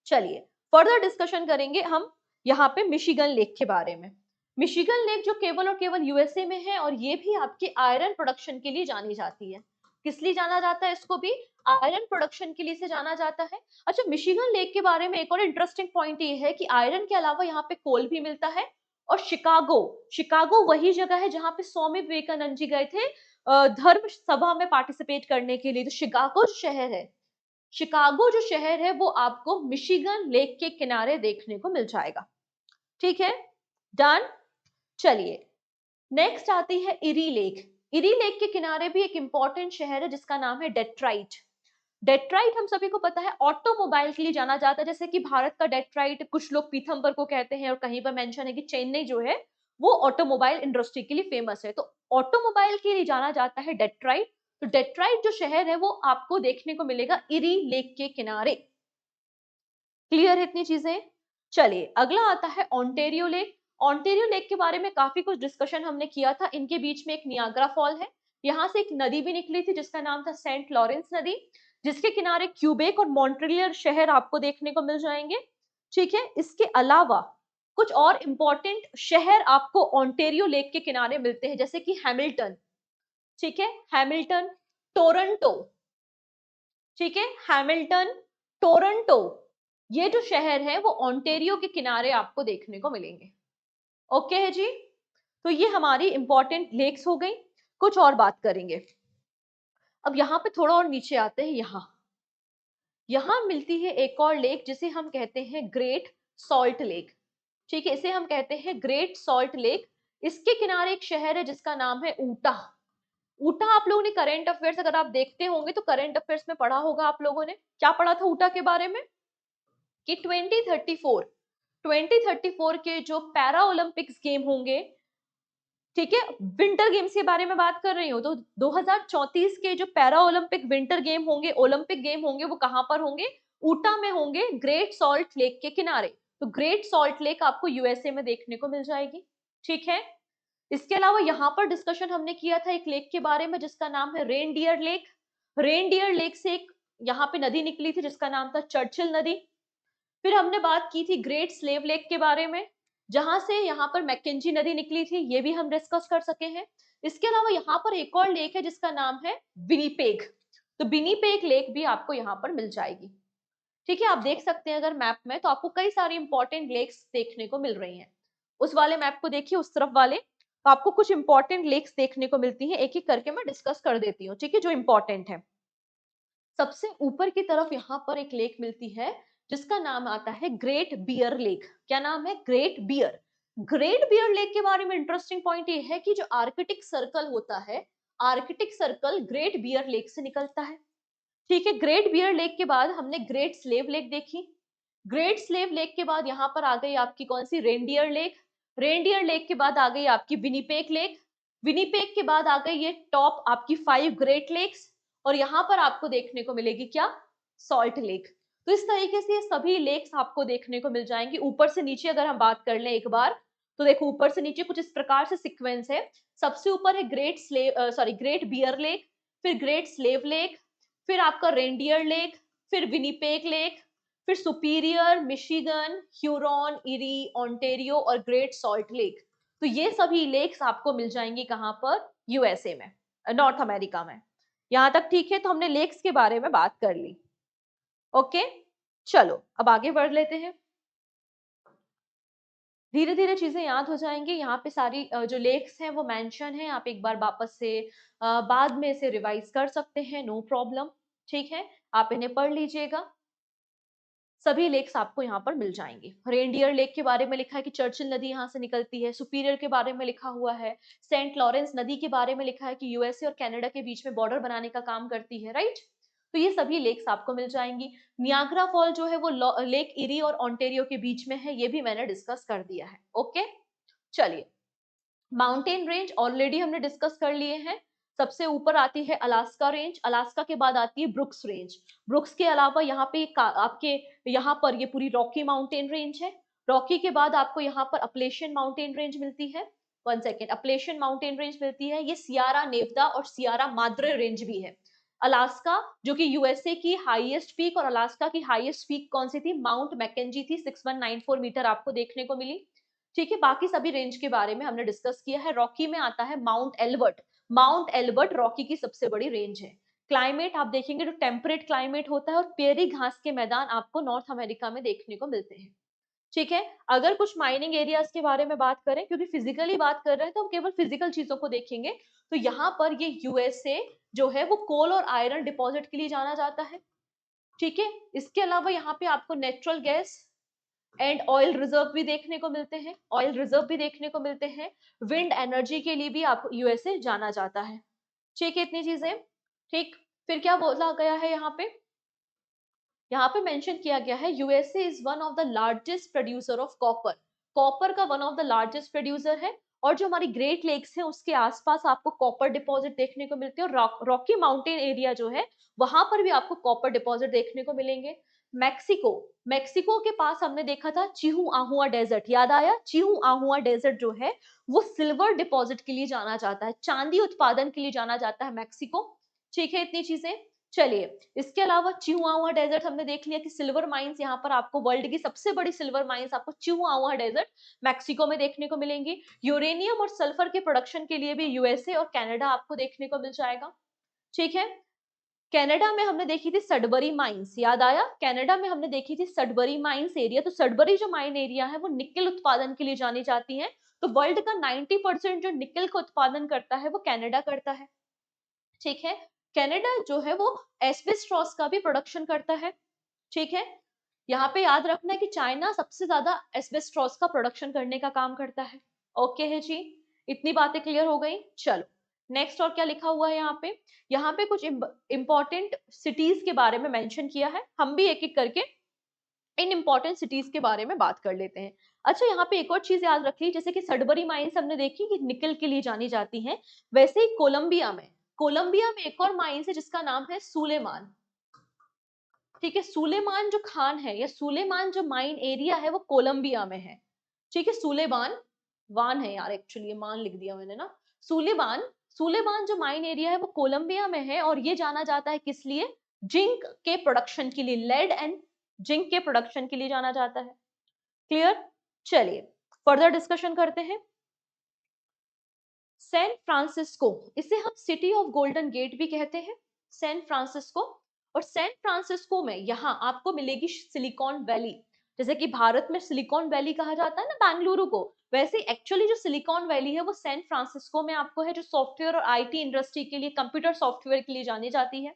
चलिए फर्दर डिस्कशन करेंगे हम यहाँ पे मिशिगन लेक के बारे में। मिशिगन लेक जो केवल और केवल यूएसए में है, और ये भी आपके आयरन प्रोडक्शन के लिए जानी जाती है। किस लिए जाना जाता है इसको भी? आयरन प्रोडक्शन के लिए से जाना जाता है। अच्छा, मिशिगन लेक के बारे में एक और इंटरेस्टिंग पॉइंट ये है कि आयरन के अलावा यहाँ पे कोल भी मिलता है। और शिकागो, शिकागो वही जगह है जहाँ पे स्वामी विवेकानंद जी गए थे धर्म सभा में पार्टिसिपेट करने के लिए। तो शिकागो शहर है, शिकागो जो शहर है वो आपको मिशिगन लेक के किनारे देखने को मिल जाएगा। ठीक है, डन। चलिए नेक्स्ट आती है इरी लेक। इरी लेक के किनारे भी एक इंपॉर्टेंट शहर है जिसका नाम है डेट्राइट। डेट्राइट हम सभी को पता है ऑटोमोबाइल के लिए जाना जाता है, जैसे कि भारत का डेट्राइट कुछ लोग पीथमपुर को कहते हैं, और कहीं पर मेंशन है कि चेन्नई जो है वो ऑटोमोबाइल इंडस्ट्री के लिए फेमस है। तो ऑटोमोबाइल के लिए जाना जाता है डेट्राइट। तो डेट्राइट जो शहर है वो आपको देखने को मिलेगा इरी लेक के किनारे। क्लियर है इतनी चीजें? चलिए अगला आता है ओंटारियो लेक। ओंटारियो लेक के बारे में काफी कुछ डिस्कशन हमने किया था। इनके बीच में एक नियाग्रा फॉल है, यहाँ से एक नदी भी निकली थी जिसका नाम था सेंट लॉरेंस नदी, जिसके किनारे क्यूबेक और मॉन्ट्रियल शहर आपको देखने को मिल जाएंगे। ठीक है, इसके अलावा कुछ और इंपॉर्टेंट शहर आपको ओंटारियो लेक के किनारे मिलते हैं, जैसे कि हैमिल्टन। ठीक है, हैमिल्टन, टोरंटो। ठीक है, हैमिल्टन, टोरंटो, ये जो शहर है वो ओंटारियो के किनारे आपको देखने को मिलेंगे। ओके है जी, तो ये हमारी इंपॉर्टेंट लेक्स हो गई। कुछ और बात करेंगे। अब यहाँ पे थोड़ा और नीचे आते हैं। यहाँ यहाँ मिलती है एक और लेक जिसे हम कहते हैं ग्रेट सॉल्ट लेक। ठीक है, इसे हम कहते हैं ग्रेट सॉल्ट लेक। इसके किनारे एक शहर है जिसका नाम है ऊटा। ऊटा आप लोगों ने करंट अफेयर्स अगर आप देखते होंगे तो करंट अफेयर्स में पढ़ा होगा आप लोगों ने। क्या पढ़ा था ऊटा के बारे में कि 2034 के जो पैरा ओलंपिक्स गेम होंगे, ठीक है, विंटर गेम्स के बारे में बात कर रही हूँ, तो 2034 के जो पैरा ओलंपिक विंटर गेम होंगे, ओलंपिक गेम होंगे, वो कहां पर होंगे? ऊटा में होंगे, ग्रेट सॉल्ट लेक के किनारे। तो ग्रेट सॉल्ट लेक आपको यूएसए में देखने को मिल जाएगी। ठीक है, इसके अलावा यहाँ पर डिस्कशन हमने किया था एक लेक के बारे में जिसका नाम है रेनडियर लेक। रेनडियर लेक से एक यहाँ पे नदी निकली थी जिसका नाम था चर्चिल नदी। फिर हमने बात की थी ग्रेट स्लेव लेक के बारे में, जहां से यहाँ पर मैकेंजी नदी निकली थी, ये भी हम डिस्कस कर सके हैं। इसके अलावा यहाँ पर एक और लेक है जिसका नाम है विनीपेग। तो विनीपेग लेक भी आपको यहाँ पर मिल जाएगी। ठीक है, आप देख सकते हैं अगर मैप में तो आपको कई सारी इंपॉर्टेंट लेक्स देखने को मिल रही हैं। उस वाले मैप को देखिए, उस तरफ वाले, तो आपको कुछ इंपॉर्टेंट लेक्स देखने को मिलती हैं। एक एक करके मैं डिस्कस कर देती हूँ, ठीक है, जो इंपॉर्टेंट है। सबसे ऊपर की तरफ यहाँ पर एक लेक मिलती है जिसका नाम आता है ग्रेट बियर लेक। क्या नाम है? Great Bear. Great Bear Lake के बारे में इंटरेस्टिंग पॉइंट ये है कि जो आर्कटिक सर्कल होता है, Arctic Circle Great Bear Lake से निकलता है। ठीक है, ग्रेट बियर लेक के बाद हमने ग्रेट स्लेव लेक देखी। ग्रेट स्लेव लेक के बाद यहाँ पर आ गई आपकी कौन सी? Reindeer Lake. रेनडियर लेक के बाद आ गई आपकी विनीपेग लेक। विनीपेग के बाद आ गई ये टॉप आपकी 5 ग्रेट लेक्स। और यहाँ पर आपको देखने को मिलेगी क्या? Salt lake. तो इस तरीके से ये सभी लेक्स आपको देखने को मिल जाएंगी। ऊपर से नीचे अगर हम बात कर लें एक बार, तो देखो ऊपर से नीचे कुछ इस प्रकार से सीक्वेंस है। सबसे ऊपर है ग्रेट बियर लेक, फिर ग्रेट स्लेव लेक, फिर आपका रेनडियर लेक, फिर विनीपेग लेक, फिर superior, Michigan, Huron, eri, Ontario और ग्रेट सॉल्ट लेक। तो ये सभी लेक्स आपको मिल जाएंगी कहां पर? यूएसए में, नॉर्थ अमेरिका में। यहां तक ठीक है? तो हमने लेक्स के बारे में बात कर ली। ओके, चलो अब आगे बढ़ लेते हैं। धीरे धीरे चीजें याद हो जाएंगी। यहाँ पे सारी जो लेक्स हैं वो मेंशन है, आप एक बार वापस से बाद में इसे रिवाइज कर सकते हैं, नो प्रॉब्लम। ठीक है, आप इन्हें पढ़ लीजिएगा। सभी लेक्स आपको यहाँ पर मिल जाएंगे। रेनडियर लेक के बारे में लिखा है कि चर्चिल नदी यहाँ से निकलती है। सुपीरियर के बारे में लिखा हुआ है। सेंट लॉरेंस नदी के बारे में लिखा है कि यूएसए और कनाडा के बीच में बॉर्डर बनाने का काम करती है, राइट। तो ये सभी लेक्स आपको मिल जाएंगी। नियाग्रा फॉल जो है वो लेक इरी और ओंटेरियो के बीच में है, ये भी मैंने डिस्कस कर दिया है। ओके, चलिए, माउंटेन रेंज ऑलरेडी हमने डिस्कस कर लिए हैं। सबसे ऊपर आती है अलास्का रेंज, अलास्का के बाद आती है ब्रुक्स रेंज। ब्रुक्स के अलावा यहाँ पे आपके यहाँ पर ये पूरी रॉकी माउंटेन रेंज है। रॉकी के बाद आपको यहाँ पर अपलेशियन माउंटेन रेंज मिलती है। 1 सेकेंड, अपलेशियन माउंटेन रेंज मिलती है। ये सियारा नेवदा और सियारा माद्रे रेंज भी है। अलास्का जो कि यूएसए की हाईएस्ट पीक, और अलास्का की हाईएस्ट पीक कौन सी थी? माउंट मैकेंजी थी, 6194 मीटर आपको देखने को मिली। ठीक है, बाकी सभी रेंज के बारे में हमने डिस्कस किया है। रॉकी में आता है Mount Elbert. Mount Elbert Rocky की सबसे बड़ी रेंज है। क्लाइमेट आप देखेंगे तो टेम्परेट क्लाइमेट होता है और पेरी घास के मैदान आपको नॉर्थ अमेरिका में देखने को मिलते हैं। ठीक है, अगर कुछ माइनिंग एरियाज के बारे में बात करें, क्योंकि फिजिकली बात कर रहे हैं तो हम केवल फिजिकल चीजों को देखेंगे, तो यहाँ पर ये यूएसए जो है वो कोल और आयरन डिपॉजिट के लिए जाना जाता है। ठीक है, इसके अलावा यहाँ पे आपको natural gas and oil reserve भी देखने को मिलते हैं। ऑयल रिजर्व भी देखने को मिलते हैं। विंड एनर्जी के लिए भी आपको यूएसए जाना जाता है। ठीक है, इतनी चीजें। ठीक, फिर क्या बोला गया है यहाँ पे मेंशन किया गया है USA is one of the largest producer of copper. Copper का one of the largest producer है। और जो हमारी ग्रेट लेक्स है उसके आसपास आपको कॉपर डिपॉजिट देखने को मिलते हैं। और रॉकी माउंटेन एरिया जो है वहां पर भी आपको कॉपर डिपॉजिट देखने को मिलेंगे। मैक्सिको, मैक्सिको के पास हमने देखा था चिहू आहुआ डेजर्ट, याद आया? चिहू आहुआ डेजर्ट जो है वो सिल्वर डिपॉजिट के लिए जाना जाता है, चांदी उत्पादन के लिए जाना जाता है मैक्सिको। ठीक है, इतनी चीजें। चलिए, इसके अलावा चिहुआहुआ डेजर्ट हमने देख लिया कि सिल्वर माइंस, यहाँ पर आपको वर्ल्ड की सबसे बड़ी सिल्वर माइंस आपको चिहुआहुआ डेजर्ट मैक्सिको में देखने को मिलेंगी। यूरेनियम और सल्फर के प्रोडक्शन के लिए भी यूएसए और कनाडा आपको देखने को मिल जाएगा। ठीक है, कनाडा में हमने देखी थी सडबरी माइंस, याद आया? कनाडा में हमने देखी थी सडबरी माइंस एरिया। तो सडबरी जो माइन एरिया है वो निकल उत्पादन के लिए जानी जाती है। तो वर्ल्ड का 90% जो निकल का उत्पादन करता है वो कनाडा करता है। ठीक है, कनाडा जो है वो एस्बेस्टॉस का भी प्रोडक्शन करता है। ठीक है। यहाँ पे याद रखना है कि चाइना सबसे ज्यादा एस्बेस्टोस का प्रोडक्शन करने का काम करता है। ओके है जी, इतनी बातें क्लियर हो गई। चलो नेक्स्ट और क्या लिखा हुआ है यहाँ पे कुछ इंपॉर्टेंट सिटीज के बारे में मेंशन किया है, हम भी एक एक करके इन इंपॉर्टेंट सिटीज के बारे में बात कर लेते हैं। अच्छा, यहाँ पे एक और चीज याद रखिए, जैसे कि सडबरी माइंस हमने देखी कि निकल के लिए जानी जाती हैं, वैसे ही कोलंबिया में एक और माइंस है जिसका नाम है सुलेमान। ठीक है, सुलेमान जो खान है या सुलेमान जो माइन एरिया है वो कोलंबिया में है। ठीक है, सुलेमान वान है यार, एक्चुअली मान लिख दिया मैंने ना। सुलेमान सुलेमान जो माइन एरिया है वो कोलंबिया में है, और ये जाना जाता है किस लिए? जिंक के प्रोडक्शन के लिए, लेड एंड जिंक के प्रोडक्शन के लिए जाना जाता है। क्लियर? चलिए फर्दर डिस्कशन करते हैं। सैन फ्रांसिस्को, इसे हम सिटी ऑफ गोल्डन गेट भी कहते हैं, सैन फ्रांसिस्को। और सैन फ्रांसिस्को में यहाँ आपको मिलेगी सिलिकॉन वैली। जैसे कि भारत में सिलिकॉन वैली कहा जाता है ना बेंगलुरु को, वैसे एक्चुअली जो सिलिकॉन वैली है वो सैन फ्रांसिस्को में आपको है, जो सॉफ्टवेयर और आईटी इंडस्ट्री के लिए, कंप्यूटर सॉफ्टवेयर के लिए जानी जाती है।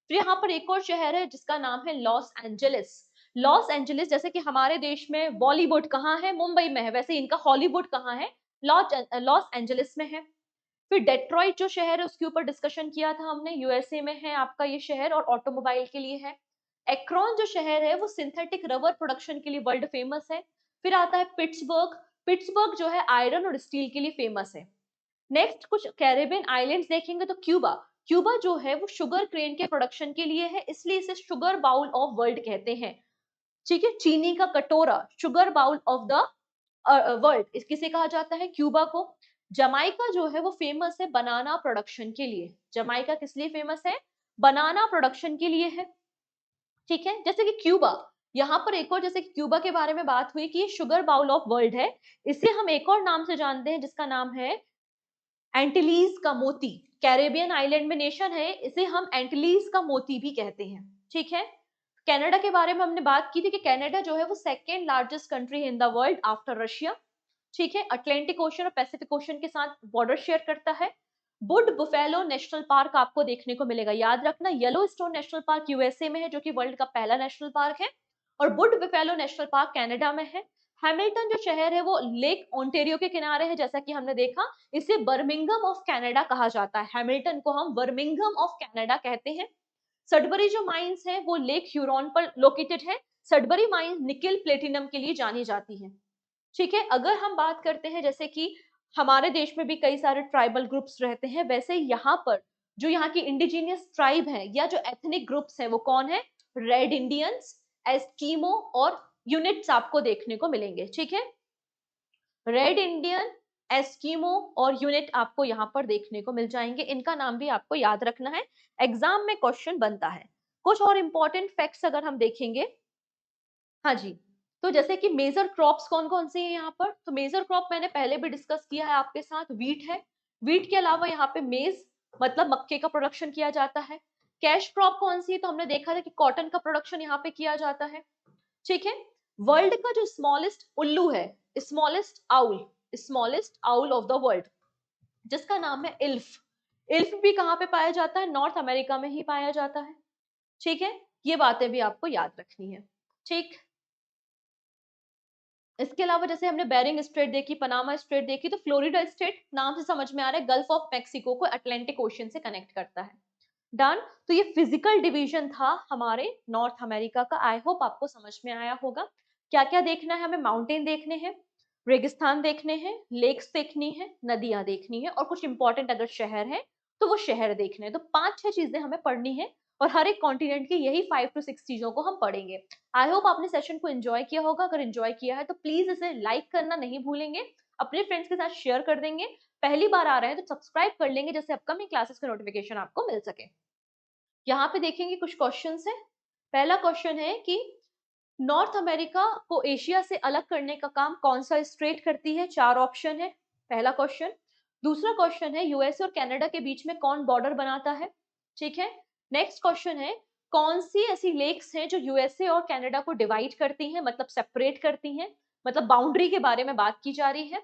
फिर यहाँ पर एक और शहर है जिसका नाम है लॉस एंजलिस। लॉस एंजलिस, जैसे कि हमारे देश में बॉलीवुड कहाँ है? मुंबई में है, वैसे इनका हॉलीवुड कहाँ है? लॉस एंजलिस में है। फिर डेट्रॉइट जो शहर है उसके ऊपर डिस्कशन किया था हमने, यूएसए में है आपका ये शहर और ऑटोमोबाइल के लिए है। एक्रोन जो शहर है वो सिंथेटिक रबर प्रोडक्शन के लिए वर्ल्ड फेमस है। फिर आता है पिट्सबर्ग। पिट्सबर्ग जो है आयरन और स्टील के लिए फेमस है। नेक्स्ट कुछ कैरेबियन आइलैंड्स देखेंगे तो क्यूबा। क्यूबा जो है वो शुगर क्रेन के प्रोडक्शन के लिए है, इसलिए इसे शुगर बाउल ऑफ वर्ल्ड कहते हैं। ठीक है, चीनी का कटोरा, sugar bowl of the world, इस किसे कहा जाता है? क्यूबा को। जमाइका जो है वो फेमस है बनाना प्रोडक्शन के लिए। जमाइका किस लिए फेमस है? बनाना प्रोडक्शन के लिए है। ठीक है, जैसे कि क्यूबा, यहाँ पर एक और, जैसे कि क्यूबा के बारे में बात हुई कि ये शुगर बाउल ऑफ वर्ल्ड है, इसे हम एक और नाम से जानते हैं जिसका नाम है एंटिलीज का मोती। कैरेबियन आइलैंड में नेशन है, इसे हम एंटिलीज का मोती भी कहते हैं। ठीक है, कनाडा के बारे में हमने बात की थी कि कनाडा जो है वो second largest country in the world after Russia. ठीक है, अटलांटिक ओशन और पैसिफिक ओशन के साथ बॉर्डर शेयर करता है। बुड बुफेलो नेशनल पार्क आपको देखने को मिलेगा, याद रखना yellow stone national park USA में है जो कि वर्ल्ड का पहला नेशनल पार्क है, और बुड बुफेलो नेशनल पार्क कनाडा में है। हैमिल्टन जो शहर है वो लेक ओंटेरियो के किनारे है, जैसा कि हमने देखा, इसे बर्मिंघम ऑफ कनाडा कहा जाता है। हैमिल्टन को हम बर्मिंघम ऑफ कनाडा कहते हैं। सडबरी जो माइंस है वो लेक ह्यूरॉन पर लोकेटेड है। सडबरी माइंस निकेल प्लेटिनम के लिए जानी जाती है। ठीक है, अगर हम बात करते हैं जैसे कि हमारे देश में भी कई सारे ट्राइबल ग्रुप्स रहते हैं, वैसे यहाँ पर जो यहाँ की इंडिजीनियस ट्राइब है या जो एथनिक ग्रुप्स है वो कौन है? रेड इंडियंस, एस्कीमो और यूनिट्स आपको देखने को मिलेंगे। ठीक है, रेड इंडियन, एस्कीमो और यूनिट आपको यहाँ पर देखने को मिल जाएंगे, इनका नाम भी आपको याद रखना है, एग्जाम में क्वेश्चन बनता है। कुछ और इंपॉर्टेंट फैक्ट्स अगर हम देखेंगे, हाँ जी, तो जैसे कि मेजर क्रॉप्स कौन कौन से हैं यहाँ पर, तो मेजर क्रॉप मैंने पहले भी डिस्कस किया है आपके साथ, वीट है। वीट के अलावा यहाँ पे मेज मतलब मक्के का प्रोडक्शन किया जाता है। कैश क्रॉप कौन सी है, तो हमने देखा था कि कॉटन का प्रोडक्शन यहाँ पे किया जाता है। ठीक है, वर्ल्ड का जो स्मॉलेस्ट उल्लू है, smallest owl of the world, जिसका नाम है इल्फ। इल्फ भी कहाँ पे पाया जाता है? नॉर्थ अमेरिका में ही पाया जाता है। ठीक है, ये बातें भी आपको याद रखनी है। ठीक, इसके अलावा जैसे हमने बेरिंग स्ट्रेट देखी, पनामा स्ट्रेट देखी, तो फ्लोरिडा स्टेट नाम से समझ में आ रहा है गल्फ ऑफ मैक्सिको को अटलांटिक ओशन से कनेक्ट करता है। डन, तो ये फिजिकल डिवीजन था हमारे नॉर्थ अमेरिका का, आई होप आपको समझ में आया होगा। क्या क्या देखना है हमें? माउंटेन देखने हैं, रेगिस्तान देखने हैं, लेक्स देखनी है, नदियां देखनी है, और कुछ इंपॉर्टेंट अगर शहर है तो वो शहर देखने हैं। तो 5-6 चीजें हमें पढ़नी है, और हर एक कॉन्टिनेंट की यही 5 to 6 चीजों को हम पढ़ेंगे। आई होप आपने सेशन को एंजॉय किया होगा, अगर एंजॉय किया है तो प्लीज इसे लाइक करना नहीं भूलेंगे, अपने फ्रेंड्स के साथ शेयर कर देंगे, पहली बार आ रहे हैं तो सब्सक्राइब कर लेंगे जैसे अपकमिंग क्लासेस का नोटिफिकेशन आपको मिल सके। यहाँ पे देखेंगे कुछ क्वेश्चंस है। पहला क्वेश्चन है कि नॉर्थ अमेरिका को एशिया से अलग करने का काम कौन सा स्टेट करती है? 4 ऑप्शन है, पहला क्वेश्चन। दूसरा क्वेश्चन है यूएसए और कनाडा के बीच में कौन बॉर्डर बनाता है? ठीक है, नेक्स्ट क्वेश्चन है कौन सी ऐसी लेक्स हैं जो यूएसए और कनाडा को डिवाइड करती हैं, मतलब सेपरेट करती हैं, मतलब बाउंड्री के बारे में बात की जा रही है।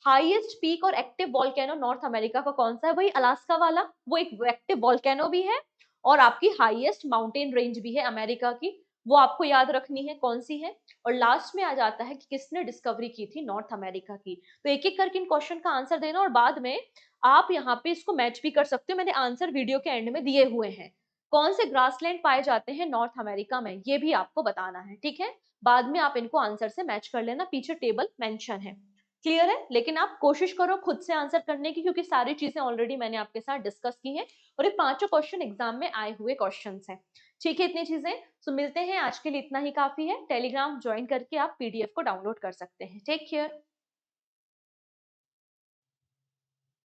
हाईएस्ट पीक और एक्टिव वॉल्केनो नॉर्थ अमेरिका का कौन सा है? वही अलास्का वाला, वो एक एक्टिव वॉल्केनो भी है और आपकी हाईएस्ट माउंटेन रेंज भी है अमेरिका की, वो आपको याद रखनी है कौन सी है। और लास्ट में आ जाता है कि किसने डिस्कवरी की थी नॉर्थ अमेरिका की। तो एक एक करके इन क्वेश्चन का आंसर देना, और बाद में आप यहाँ पे इसको मैच भी कर सकते हो, मैंने आंसर वीडियो के एंड में दिए हुए हैं। कौन से ग्रासलैंड पाए जाते हैं नॉर्थ अमेरिका में, ये भी आपको बताना है, ठीक है। बाद में आप इनको आंसर से मैच कर लेना, पीछे टेबल मेंशन है। क्लियर है? लेकिन आप कोशिश करो खुद से आंसर करने की, क्योंकि सारी चीजें ऑलरेडी मैंने आपके साथ डिस्कस की है, और ये पांचों क्वेश्चन एग्जाम में आए हुए क्वेश्चन हैं। ठीक है, इतनी चीजें। तो मिलते हैं, आज के लिए इतना ही काफी है। टेलीग्राम ज्वाइन करके आप पीडीएफ को डाउनलोड कर सकते हैं। Take care.